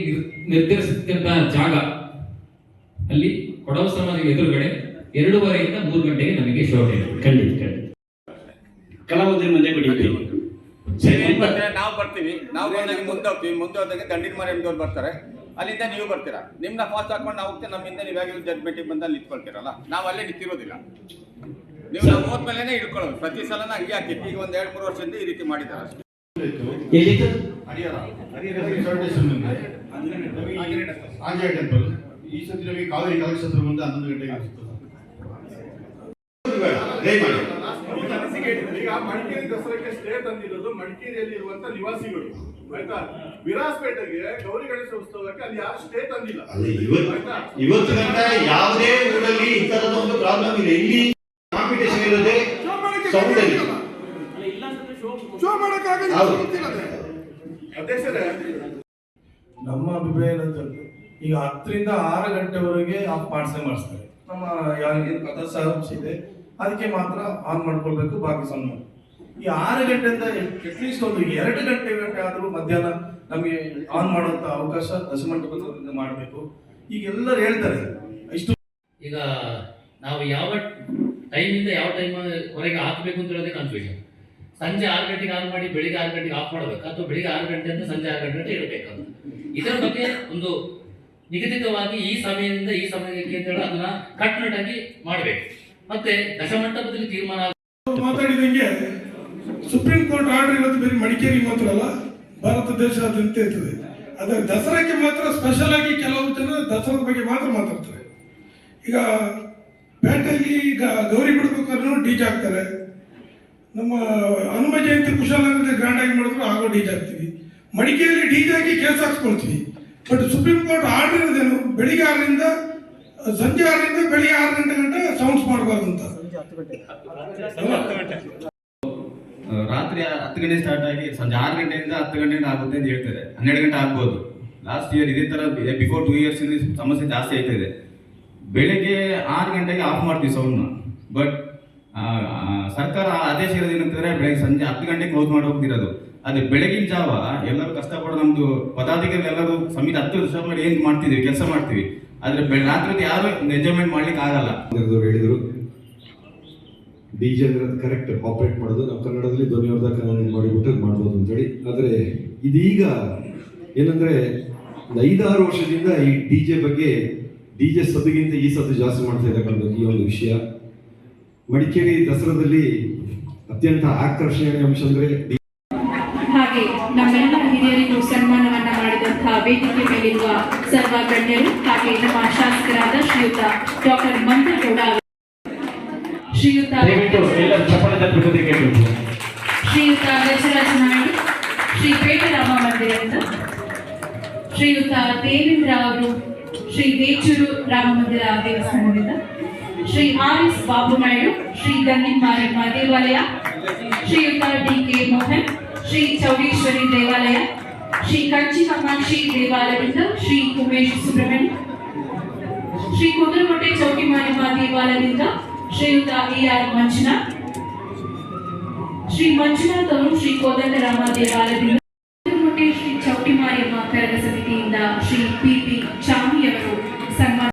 Speaker 25: ನಿರ್ಧರಿಸಿದಂತಹ ಜಾಗ ಅಲ್ಲಿ ಕೊಡವ ಸಮಾಧಿಗೆ ಎದುರುಗಡೆ 2:30 3 ಗಂಟೆಗೆ ನಮಗೆ ಶೋ ಇದೆ.
Speaker 3: ಖಂಡಿತ ಕಲಾವಿದರ ಮನೆ ಬಿಡಿ.
Speaker 26: ನಾವು ಬರ್ತೀವಿ, ನಾವು ಬಂದಾಗ ಮುಂದೆ ಹೋಗ್ತೀವಿ. ದಂಡಿನ ಮನೆ ಎಂದವ್ರು ಬರ್ತಾರೆ, ಅಲ್ಲಿಂದ ನೀವು ಬರ್ತೀರಾ. ನಿಮ್ನ ಫಾಸ್ಟ್ ಹಾಕೊಂಡು ನಾವು ಹೋಗ್ತೇವೆ. ನಮ್ಮಿಂದ ನೀವಾಗ ಜಡ್ಜ್ಮೆಂಟಿಗೆ ಬಂದು ಅಲ್ಲಿ ನಿಂತ್ಕೊಳ್ತೀರಲ್ಲ, ನಾವು ಅಲ್ಲೇ ನಿಂತಿರೋದಿಲ್ಲ. ನೀವು ನಾವು ಹೋದ್ಮೇಲೆ ಹಿಡ್ಕೊಳ್ಳೋದು. ಪ್ರತಿ ಸಲನ ಹಂಗೆ ಹಾಕಿತ್ತು. ಈಗ 1-2-3 ವರ್ಷದಿಂದ ಈ ರೀತಿ ಮಾಡಿದ್ದಾರೆ.
Speaker 9: ಆಂಜನೇಯ ಟೆಂಪಲ್ ಈ ಸತಿ ನಮಗೆ ಕಾವೇರಿ ಕಲಾಕ್ಷೇತ್ರ ಮುಂದೆ 11 ಗಂಟೆಗೆ
Speaker 15: ಈಗ ಮಡಿಕೇರಿ ದಸರಾಕ್ಕೆ ಸ್ಟೇ ತಂದಿರೋದು ಮಡಿಕೇರಿಯಲ್ಲಿ ಇರುವಂತ ನಿವಾಸಿಗಳು, ಆಯ್ತಾ. ವಿರಾಜಪೇಟೆಗೆ ಗೌರಿ ಗಣೇಶ ಉತ್ಸವಕ್ಕೆ ಅಲ್ಲಿ ಯಾರು ಸ್ಟೇ ತಂದಿಲ್ಲ.
Speaker 8: ಇವತ್ತು ಗಂಟ ಯಾವುದೇ ಊರಲ್ಲಿ ಈ ತರದ ಒಂದು ಪ್ರಾಬ್ಲಮ್ ಇಲ್ಲ. ಇಲ್ಲಿ ಕಾಂಪಿಟೇಷನ್ ಇರೋದೇ ಸೌಂಡ್ ಅಲ್ಲಿ.
Speaker 27: ನಮ್ಮ ಅಭಿಪ್ರಾಯ ಏನಂತಂದ್ರೆ ಈಗ 10 ರಿಂದ 6 ಗಂಟೆವರೆಗೆ ಆಫ್ ಮಾಡಿಸ್ತಾರೆ. ನಮ್ಮ ಏನು ಕಥಾ ಸಾರಾಂಶ ಇದೆ ಅದಕ್ಕೆ ಮಾತ್ರ ಆನ್ ಮಾಡ್ಕೊಳ್ಬೇಕು, ಬಾಕಿ ಸಣ್ಣ ಈ 6 ಗಂಟೆಯಿಂದ ಅಟ್ಲೀಸ್ಟ್ ಒಂದು 2 ಗಂಟೆ ಆದ್ರೂ ಮಧ್ಯಾಹ್ನ ನಮಗೆ ಆನ್ ಮಾಡುವಂತ ಅವಕಾಶ ದಶಮಂಟಪದಿಂದ ಮಾಡಬೇಕು. ಈಗ ಎಲ್ಲರೂ ಹೇಳ್ತಾರೆ ಇಷ್ಟು.
Speaker 25: ಈಗ ನಾವು ಯಾವ
Speaker 7: ಟೈಮಿಂದ ಯಾವ ಟೈಮ್ ಹೊರಗೆ ಹಾಕಬೇಕು ಅಂತ ಹೇಳೋದೇ ಕನ್ಫ್ಯೂಷನ್. ಸಂಜೆ 6 ಗಂಟೆಗೆ ಆನ್ ಮಾಡಿ ಬೆಳಿಗ್ಗೆ 6 ಗಂಟೆಗೆ ಆಫ್ ಮಾಡಬೇಕು, ಅಥವಾ ಬೆಳಿಗ್ಗೆ 6 ಗಂಟೆಯಿಂದ ಸಂಜೆ 6 ಗಂಟೆ ಇಡಬೇಕಂತ. ಇದರ ಬಗ್ಗೆ ಒಂದು ನಿಗದಿತವಾಗಿ ಈ ಸಮಯದಿಂದ ಈ ಸಮಯಕ್ಕೆ ಅಂತ ಹೇಳಿ ಅದನ್ನ ಕಟ್ಟುನಿಟ್ಟಾಗಿ ಮಾಡಬೇಕು. ಮತ್ತೆ ದಶಮಂಟಪದಲ್ಲಿ ತೀರ್ಮಾನ
Speaker 27: ಮಾತಾಡಿದಂಗೆ ಸುಪ್ರೀಂ ಕೋರ್ಟ್ ಆರ್ಡರ್ ಇರೋದು ಬರೀ ಮಡಿಕೇರಿ ಮಾತ್ರ ಅಲ್ಲ, ಭಾರತ ದೇಶಾದ್ಯಂತ ಇರ್ತದೆ. ಆದರೆ ದಸರಾಕ್ಕೆ ಮಾತ್ರ ಸ್ಪೆಷಲ್ ಆಗಿ ಕೆಲವು ಜನ ದಸರಾದ ಬಗ್ಗೆ ಮಾತ್ರ ಮಾತಾಡ್ತಾರೆ. ಈಗ ಪೇಟೆಯಲ್ಲಿ ಈಗ ಗೌರಿ ಬಿಡ್ಬೇಕಾದ್ರೂ ಡಿಜೆ ಹಾಕ್ತಾರೆ. ನಮ್ಮ ಹನುಮ ಜಯಂತಿ ಕುಶಾಲನಗರದಲ್ಲಿ ಗ್ರ್ಯಾಂಡ್ ಆಗಿ ಮಾಡಿದ್ರು ಆಗೋ ಡಿಜೆ ಹಾಕ್ತೀವಿ. ಮಡಿಕೇರಿಯಲ್ಲಿ ಡಿಜೆ ಹಾಕಿ ಕೇಸ್ ಹಾಕ್ಸ್ಕೊಳ್ತೀವಿ. ಬಟ್ ಸುಪ್ರೀಂ ಕೋರ್ಟ್ ಆರ್ಡರ್ ಇರೋದೇನು, ಬೆಳಿಗ್ಗೆ 6ರಿಂದ ಸಂಜೆ 6ರಿಂದ ಬೆಳಿಗ್ಗೆ 6 ಗಂಟೆ ಗಂಟೆ ಸೌಂಡ್ಸ್ ಮಾಡಬಾರ್ದು ಅಂತ.
Speaker 10: ರಾತ್ರಿ 10 ಗಂಟೆ ಸ್ಟಾರ್ಟ್ ಆಗಿ ಸಂಜೆ 6 ಗಂಟೆಯಿಂದ 10 ಗಂಟೆಯಿಂದ ಆಗುತ್ತೆ ಅಂತ ಹೇಳ್ತಾರೆ. 12 ಗಂಟೆ ಆಗ್ಬೋದು. ಲಾಸ್ಟ್ ಇಯರ್ ಇದೇ ತರ ಬಿಫೋರ್ 2 ಇಯರ್ಸ್ ಸಮಸ್ಯೆ ಜಾಸ್ತಿ ಆಯ್ತಾ ಇದೆ. ಬೆಳಿಗ್ಗೆ 6 ಗಂಟೆಗೆ ಆಫ್ ಮಾಡ್ತೀವಿ ಸೌಂಡ್ನ. ಬಟ್ ಸರ್ಕಾರ ಆದೇಶ ಇರೋದೇನಂತಂದ್ರೆ ಬೆಳಗ್ಗೆ ಸಂಜೆ 10 ಗಂಟೆ ಕ್ಲೋಸ್ ಮಾಡಿ ಹೋಗ್ತಿರೋದು. ಅದೇ ಬೆಳಗಿನ ಜಾವ ಎಲ್ಲರೂ ಕಷ್ಟಪಡೋ ನಮ್ದು ಪದಾಧಿಕಾರಿಗಳು ಎಲ್ಲರೂ ಸಮಿತಿ 10 ವರ್ಷ ಮಾಡಿ ಏನ್ ಮಾಡ್ತಿದ್ವಿ, ಕೆಲಸ ಮಾಡ್ತೀವಿ. ಆದ್ರೆ ರಾತ್ರಿ ಯಾರು ಎಂಜಾಯ್ಮೆಂಟ್ ಮಾಡ್ಲಿಕ್ಕೆ ಆಗಲ್ಲ.
Speaker 11: ಹೇಳಿದ್ರು ಡಿಜೆ ಅಂದ್ರೆ ಕರೆಕ್ಟ್ ಆಪರೇಟ್ ಮಾಡೋದು ನಾವು ಕನ್ನಡದಲ್ಲಿ ಧ್ವನಿವರ್ಧಕ ಮಾಡಿಬಿಟ್ಟು ಮಾಡ್ಬೋದು ಅಂತೇಳಿ. ಆದರೆ ಇದೀಗ ಏನಂದ್ರೆ 5-6 ವರ್ಷದಿಂದ ಈ ಡಿಜೆ ಬಗ್ಗೆ ಡಿಜೆ ಸದ್ದುಗಿಂತ ಈ ಸದ್ದು ಜಾಸ್ತಿ ಮಾಡ್ತಾ ಇರ್ತಕ್ಕಂಥದ್ದು ಈ ಒಂದು ವಿಷಯ. ಮಡಿಕೇರಿ ದಸರಾದಲ್ಲಿ ಅತ್ಯಂತ ಆಕರ್ಷಣೀಯ ಅಂಶ ಅಂದ್ರೆ
Speaker 12: ಹಾಗೆ ನಮ್ಮೆಲ್ಲ ಹಿರಿಯರಿಗೂ ಸನ್ಮಾನವನ್ನ ಮಾಡಿದಂತಹ ವೇದಿಕೆ ಮೇಲಿರುವ ಸರ್ವ ಗಣ್ಯರು ಹಾಗೆ ನಮ್ಮ ಶಾಸಕರಾದ ಶ್ರೀಯುತ ಡಾಕ್ಟರ್ ಮಂತರಗೌಡ, ಶ್ರೀಯುತ ಗಜರಾಜ ನಾಯ್ಡು, ಶ್ರೀ ಪೇಟ ರಾಮ ಮಂದಿರದಿಂದ ಶ್ರೀಯುತ ದೇವೇಂದ್ರ ಅವರು, ಶ್ರೀ ಬೇಚೂರು ರಾಮ ಮಂದಿರ ದೇವಸ್ಥಾನದಿಂದ ಶ್ರೀ ಆರ್.ಎಸ್. ಬಾಬು ನಾಯ್ಡು, ಶ್ರೀ ಗಂಗಿನ್ ಮಾರಮ್ಮ ದೇವಾಲಯ, ಶ್ರೀಯುತ ಡಿ.ಕೆ. ಮೋಹನ್, ಶ್ರೀ ಚೌಡೇಶ್ವರಿ ದೇವಾಲಯ, ಶ್ರೀ ಕಂಚಿ ಕಾಮಾಕ್ಷಿ ದೇವಾಲಯದಿಂದ ಶ್ರೀ ಉಮೇಶ್ ಸುಬ್ರಹ್ಮಣ್ಯ, ಶ್ರೀ ಕುದುರಕೋಟೆ ಚೌಟಿ ಮಾರಮ್ಮ ದೇವಾಲಯದಿಂದ ಶ್ರೀಯುತ ಎ.ಆರ್. ಮಂಜುನಾಥ್, ಶ್ರೀ ಮಂಜುನಾಥ್ ಅವರು ಶ್ರೀ ಕೋದಂಡರಾಮ ದೇವಾಲಯದಿಂದ, ಕುದುರಕೋಟೆ ಶ್ರೀ ಚೌಟಿ ಮಾರಮ್ಮ ಕರಗ ಸಮಿತಿಯಿಂದ ಶ್ರೀ ಪಿ.ಪಿ. ಚಾಮಿ ಅವರು ಸನ್ಮಾನ.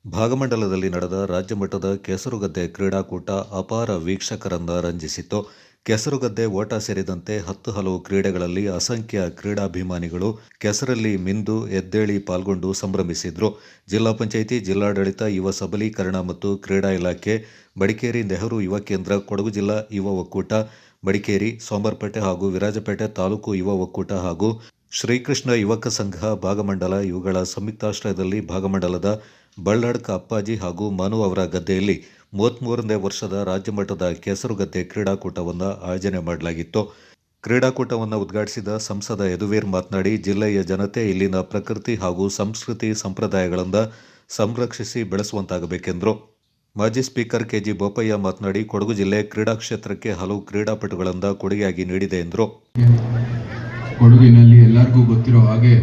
Speaker 2: ಭಾಗಮಂಡಲದಲ್ಲಿ ನಡೆದ ರಾಜ್ಯಮಟ್ಟದ ಕೆಸರುಗದ್ದೆ ಕ್ರೀಡಾಕೂಟ ಅಪಾರ ವೀಕ್ಷಕರನ್ನ ರಂಜಿಸಿತು. ಕೆಸರುಗದ್ದೆ ಓಟ ಸೇರಿದಂತೆ 10 ಹಲವು ಕ್ರೀಡೆಗಳಲ್ಲಿ ಅಸಂಖ್ಯ ಕ್ರೀಡಾಭಿಮಾನಿಗಳು ಕೆಸರಲ್ಲಿ ಮಿಂದು ಎದ್ದೇಳಿ ಪಾಲ್ಗೊಂಡು ಸಂಭ್ರಮಿಸಿದ್ರು. ಜಿಲ್ಲಾ ಪಂಚಾಯಿತಿ, ಜಿಲ್ಲಾಡಳಿತ, ಯುವ ಸಬಲೀಕರಣ ಮತ್ತು ಕ್ರೀಡಾ ಇಲಾಖೆ, ಮಡಿಕೇರಿ ನೆಹರು ಯುವ ಕೇಂದ್ರ, ಕೊಡಗು ಜಿಲ್ಲಾ ಯುವ ಒಕ್ಕೂಟ, ಮಡಿಕೇರಿ, ಸೋಮವಾರಪೇಟೆ ಹಾಗೂ ವಿರಾಜಪೇಟೆ ತಾಲೂಕು ಯುವ ಒಕ್ಕೂಟ ಹಾಗೂ ಶ್ರೀಕೃಷ್ಣ ಯುವಕ ಸಂಘ ಭಾಗಮಂಡಲ ಇವುಗಳ ಸಂಯುಕ್ತಾಶ್ರಯದಲ್ಲಿ ಭಾಗಮಂಡಲದ ಬಳ್ಳಾಡ್ಕ ಅಪ್ಪಾಜಿ ಹಾಗೂ ಮನು ಅವರ ಗದ್ದೆಯಲ್ಲಿ 33ನೇ ವರ್ಷದ ರಾಜ್ಯಮಟ್ಟದ ಕೆಸರುಗದ್ದೆ ಕ್ರೀಡಾಕೂಟವನ್ನು ಆಯೋಜನೆ ಮಾಡಲಾಗಿತ್ತು. ಕ್ರೀಡಾಕೂಟವನ್ನು ಉದ್ಘಾಟಿಸಿದ ಸಂಸದ ಯದುವೀರ್ ಮಾತನಾಡಿ, ಜಿಲ್ಲೆಯ ಜನತೆ ಇಲ್ಲಿನ ಪ್ರಕೃತಿ ಹಾಗೂ ಸಂಸ್ಕೃತಿ ಸಂಪ್ರದಾಯಗಳನ್ನು ಸಂರಕ್ಷಿಸಿ ಬೆಳೆಸುವಂತಾಗಬೇಕೆಂದರು. ಮಾಜಿ ಸ್ಪೀಕರ್ ಕೆಜಿ ಬೋಪಯ್ಯ ಮಾತನಾಡಿ, ಕೊಡಗು ಜಿಲ್ಲೆ ಕ್ರೀಡಾ ಕ್ಷೇತ್ರಕ್ಕೆ ಹಲವು ಕ್ರೀಡಾಪಟುಗಳಿಂದ ಕೊಡುಗೆಯಾಗಿ ನೀಡಿದೆ ಎಂದರು.
Speaker 14: ಕೊಡಗಿನಲ್ಲಿ ಎಲ್ಲರಿಗೂ ಗೊತ್ತಿರೋ ಹಾಗೆ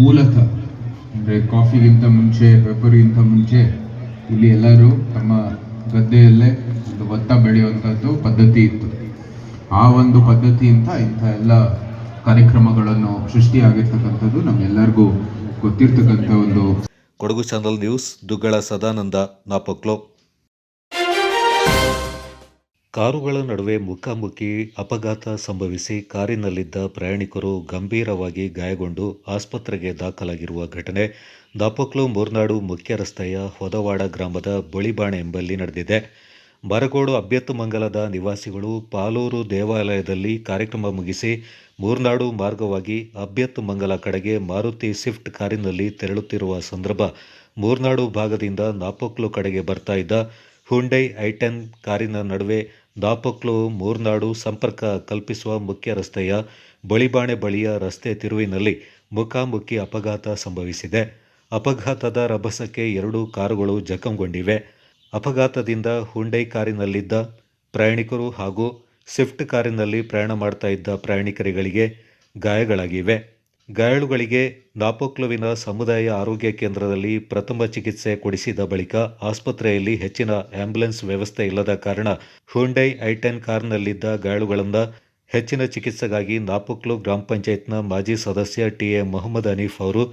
Speaker 14: ಮೂಲತಃ ಅಂದರೆ ಕಾಫಿಗಿಂತ ಮುಂಚೆ, ಪೆಪ್ಪರಿಗಿಂತ ಮುಂಚೆ ಇಲ್ಲಿ ಎಲ್ಲರೂ ತಮ್ಮ ಗದ್ದೆಯಲ್ಲೇ ಒಂದು ಭತ್ತ ಬೆಳೆಯುವಂಥದ್ದು ಪದ್ಧತಿ ಇತ್ತು. ಆ ಒಂದು ಪದ್ಧತಿಯಿಂದ ಇಂಥ ಎಲ್ಲ ಕಾರ್ಯಕ್ರಮಗಳನ್ನು ಸೃಷ್ಟಿಯಾಗಿರ್ತಕ್ಕಂಥದ್ದು ನಮ್ಮೆಲ್ಲರಿಗೂ ಗೊತ್ತಿರ್ತಕ್ಕಂಥ ಒಂದು.
Speaker 2: Kodagu channel news, Duggala Sadananda, ನಾಪಕ್ಲೋ. ಕಾರುಗಳ ನಡುವೆ ಮುಖಾಮುಖಿ ಅಪಘಾತ ಸಂಭವಿಸಿ ಕಾರಿನಲ್ಲಿದ್ದ ಪ್ರಯಾಣಿಕರು ಗಂಭೀರವಾಗಿ ಗಾಯಗೊಂಡು ಆಸ್ಪತ್ರೆಗೆ ದಾಖಲಾಗಿರುವ ಘಟನೆ ದಾಪಕ್ಲು ಮೂರ್ನಾಡು ಮುಖ್ಯ ರಸ್ತೆಯ ಹೊದವಾಡ ಗ್ರಾಮದ ಬಳಿಬಾಣೆ ಎಂಬಲ್ಲಿ ನಡೆದಿದೆ. ಬರಗೋಡು ಅಭ್ಯತ್ತುಮಂಗಲದ ನಿವಾಸಿಗಳು ಪಾಲೂರು ದೇವಾಲಯದಲ್ಲಿ ಕಾರ್ಯಕ್ರಮ ಮುಗಿಸಿ ಮೂರ್ನಾಡು ಮಾರ್ಗವಾಗಿ ಅಭ್ಯತ್ತುಮಂಗಲ ಕಡೆಗೆ ಮಾರುತಿ ಸ್ವಿಫ್ಟ್ ಕಾರಿನಲ್ಲಿ ತೆರಳುತ್ತಿರುವ ಸಂದರ್ಭ ಮೂರ್ನಾಡು ಭಾಗದಿಂದ ನಾಪಕ್ಲು ಕಡೆಗೆ ಬರ್ತಾ ಇದ್ದ ಹುಂಡೈ ಐ10 ಕಾರಿನ ನಡುವೆ ದಾಪಕ್ಲು ಮೂರ್ನಾಡು ಸಂಪರ್ಕ ಕಲ್ಪಿಸುವ ಮುಖ್ಯ ರಸ್ತೆಯ ಬಳಿಬಾಣೆ ಬಳಿಯ ರಸ್ತೆ ತಿರುವಿನಲ್ಲಿ ಮುಖಾಮುಖಿ ಅಪಘಾತ ಸಂಭವಿಸಿದೆ. ಅಪಘಾತದ ರಭಸಕ್ಕೆ 2 ಕಾರುಗಳು ಜಖಂಗೊಂಡಿವೆ. ಅಪಘಾತದಿಂದ ಹುಂಡೈ ಕಾರಿನಲ್ಲಿದ್ದ ಪ್ರಯಾಣಿಕರು ಹಾಗೂ ಸ್ವಿಫ್ಟ್ ಕಾರಿನಲ್ಲಿ ಪ್ರಯಾಣ ಮಾಡ್ತಾ ಇದ್ದ ಪ್ರಯಾಣಿಕರಿಗೆ ಗಾಯಗಳಾಗಿವೆ. ಗಾಯಾಳುಗಳಿಗೆ ನಾಪಕ್ಲುವಿನ ಸಮುದಾಯ ಆರೋಗ್ಯ ಕೇಂದ್ರದಲ್ಲಿ ಪ್ರಥಮ ಚಿಕಿತ್ಸೆ ಕೊಡಿಸಿದ ಬಳಿಕ ಆಸ್ಪತ್ರೆಯಲ್ಲಿ ಹೆಚ್ಚಿನ ಆಂಬ್ಯುಲೆನ್ಸ್ ವ್ಯವಸ್ಥೆ ಇಲ್ಲದ ಕಾರಣ ಹುಂಡೈ ಐ10 ಕಾರ್ನಲ್ಲಿದ್ದ ಗಾಯಾಳುಗಳನ್ನು ಹೆಚ್ಚಿನ ಚಿಕಿತ್ಸೆಗಾಗಿ ನಾಪಕ್ಲು ಗ್ರಾಮ ಪಂಚಾಯತ್ನ ಮಾಜಿ ಸದಸ್ಯ ಟಿ.ಎ. ಮೊಹಮ್ಮದ್ ಹನೀಫ್ ಅವರು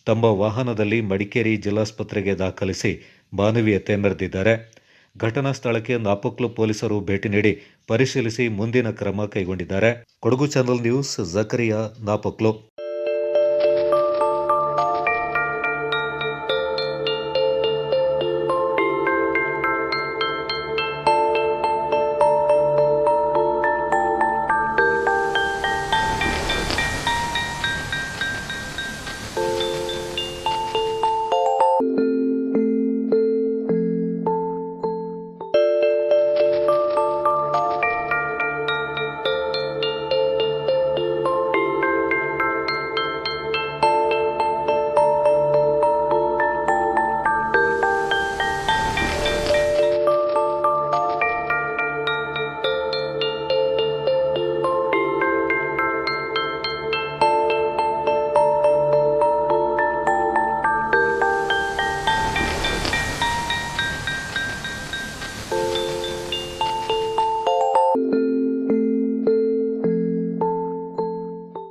Speaker 2: ತಮ್ಮ ವಾಹನದಲ್ಲಿ ಮಡಿಕೇರಿ ಜಿಲ್ಲಾಸ್ಪತ್ರೆಗೆ ದಾಖಲಿಸಿ ಮಾನವೀಯತೆ ಮೆರೆದಿದ್ದಾರೆ. ಘಟನಾ ಸ್ಥಳಕ್ಕೆ ನಾಪೋಕ್ಲು ಪೊಲೀಸರು ಭೇಟಿ ನೀಡಿ ಪರಿಶೀಲಿಸಿ ಮುಂದಿನ ಕ್ರಮ ಕೈಗೊಂಡಿದ್ದಾರೆ. Kodagu channel news, Zakariya, Napoklu.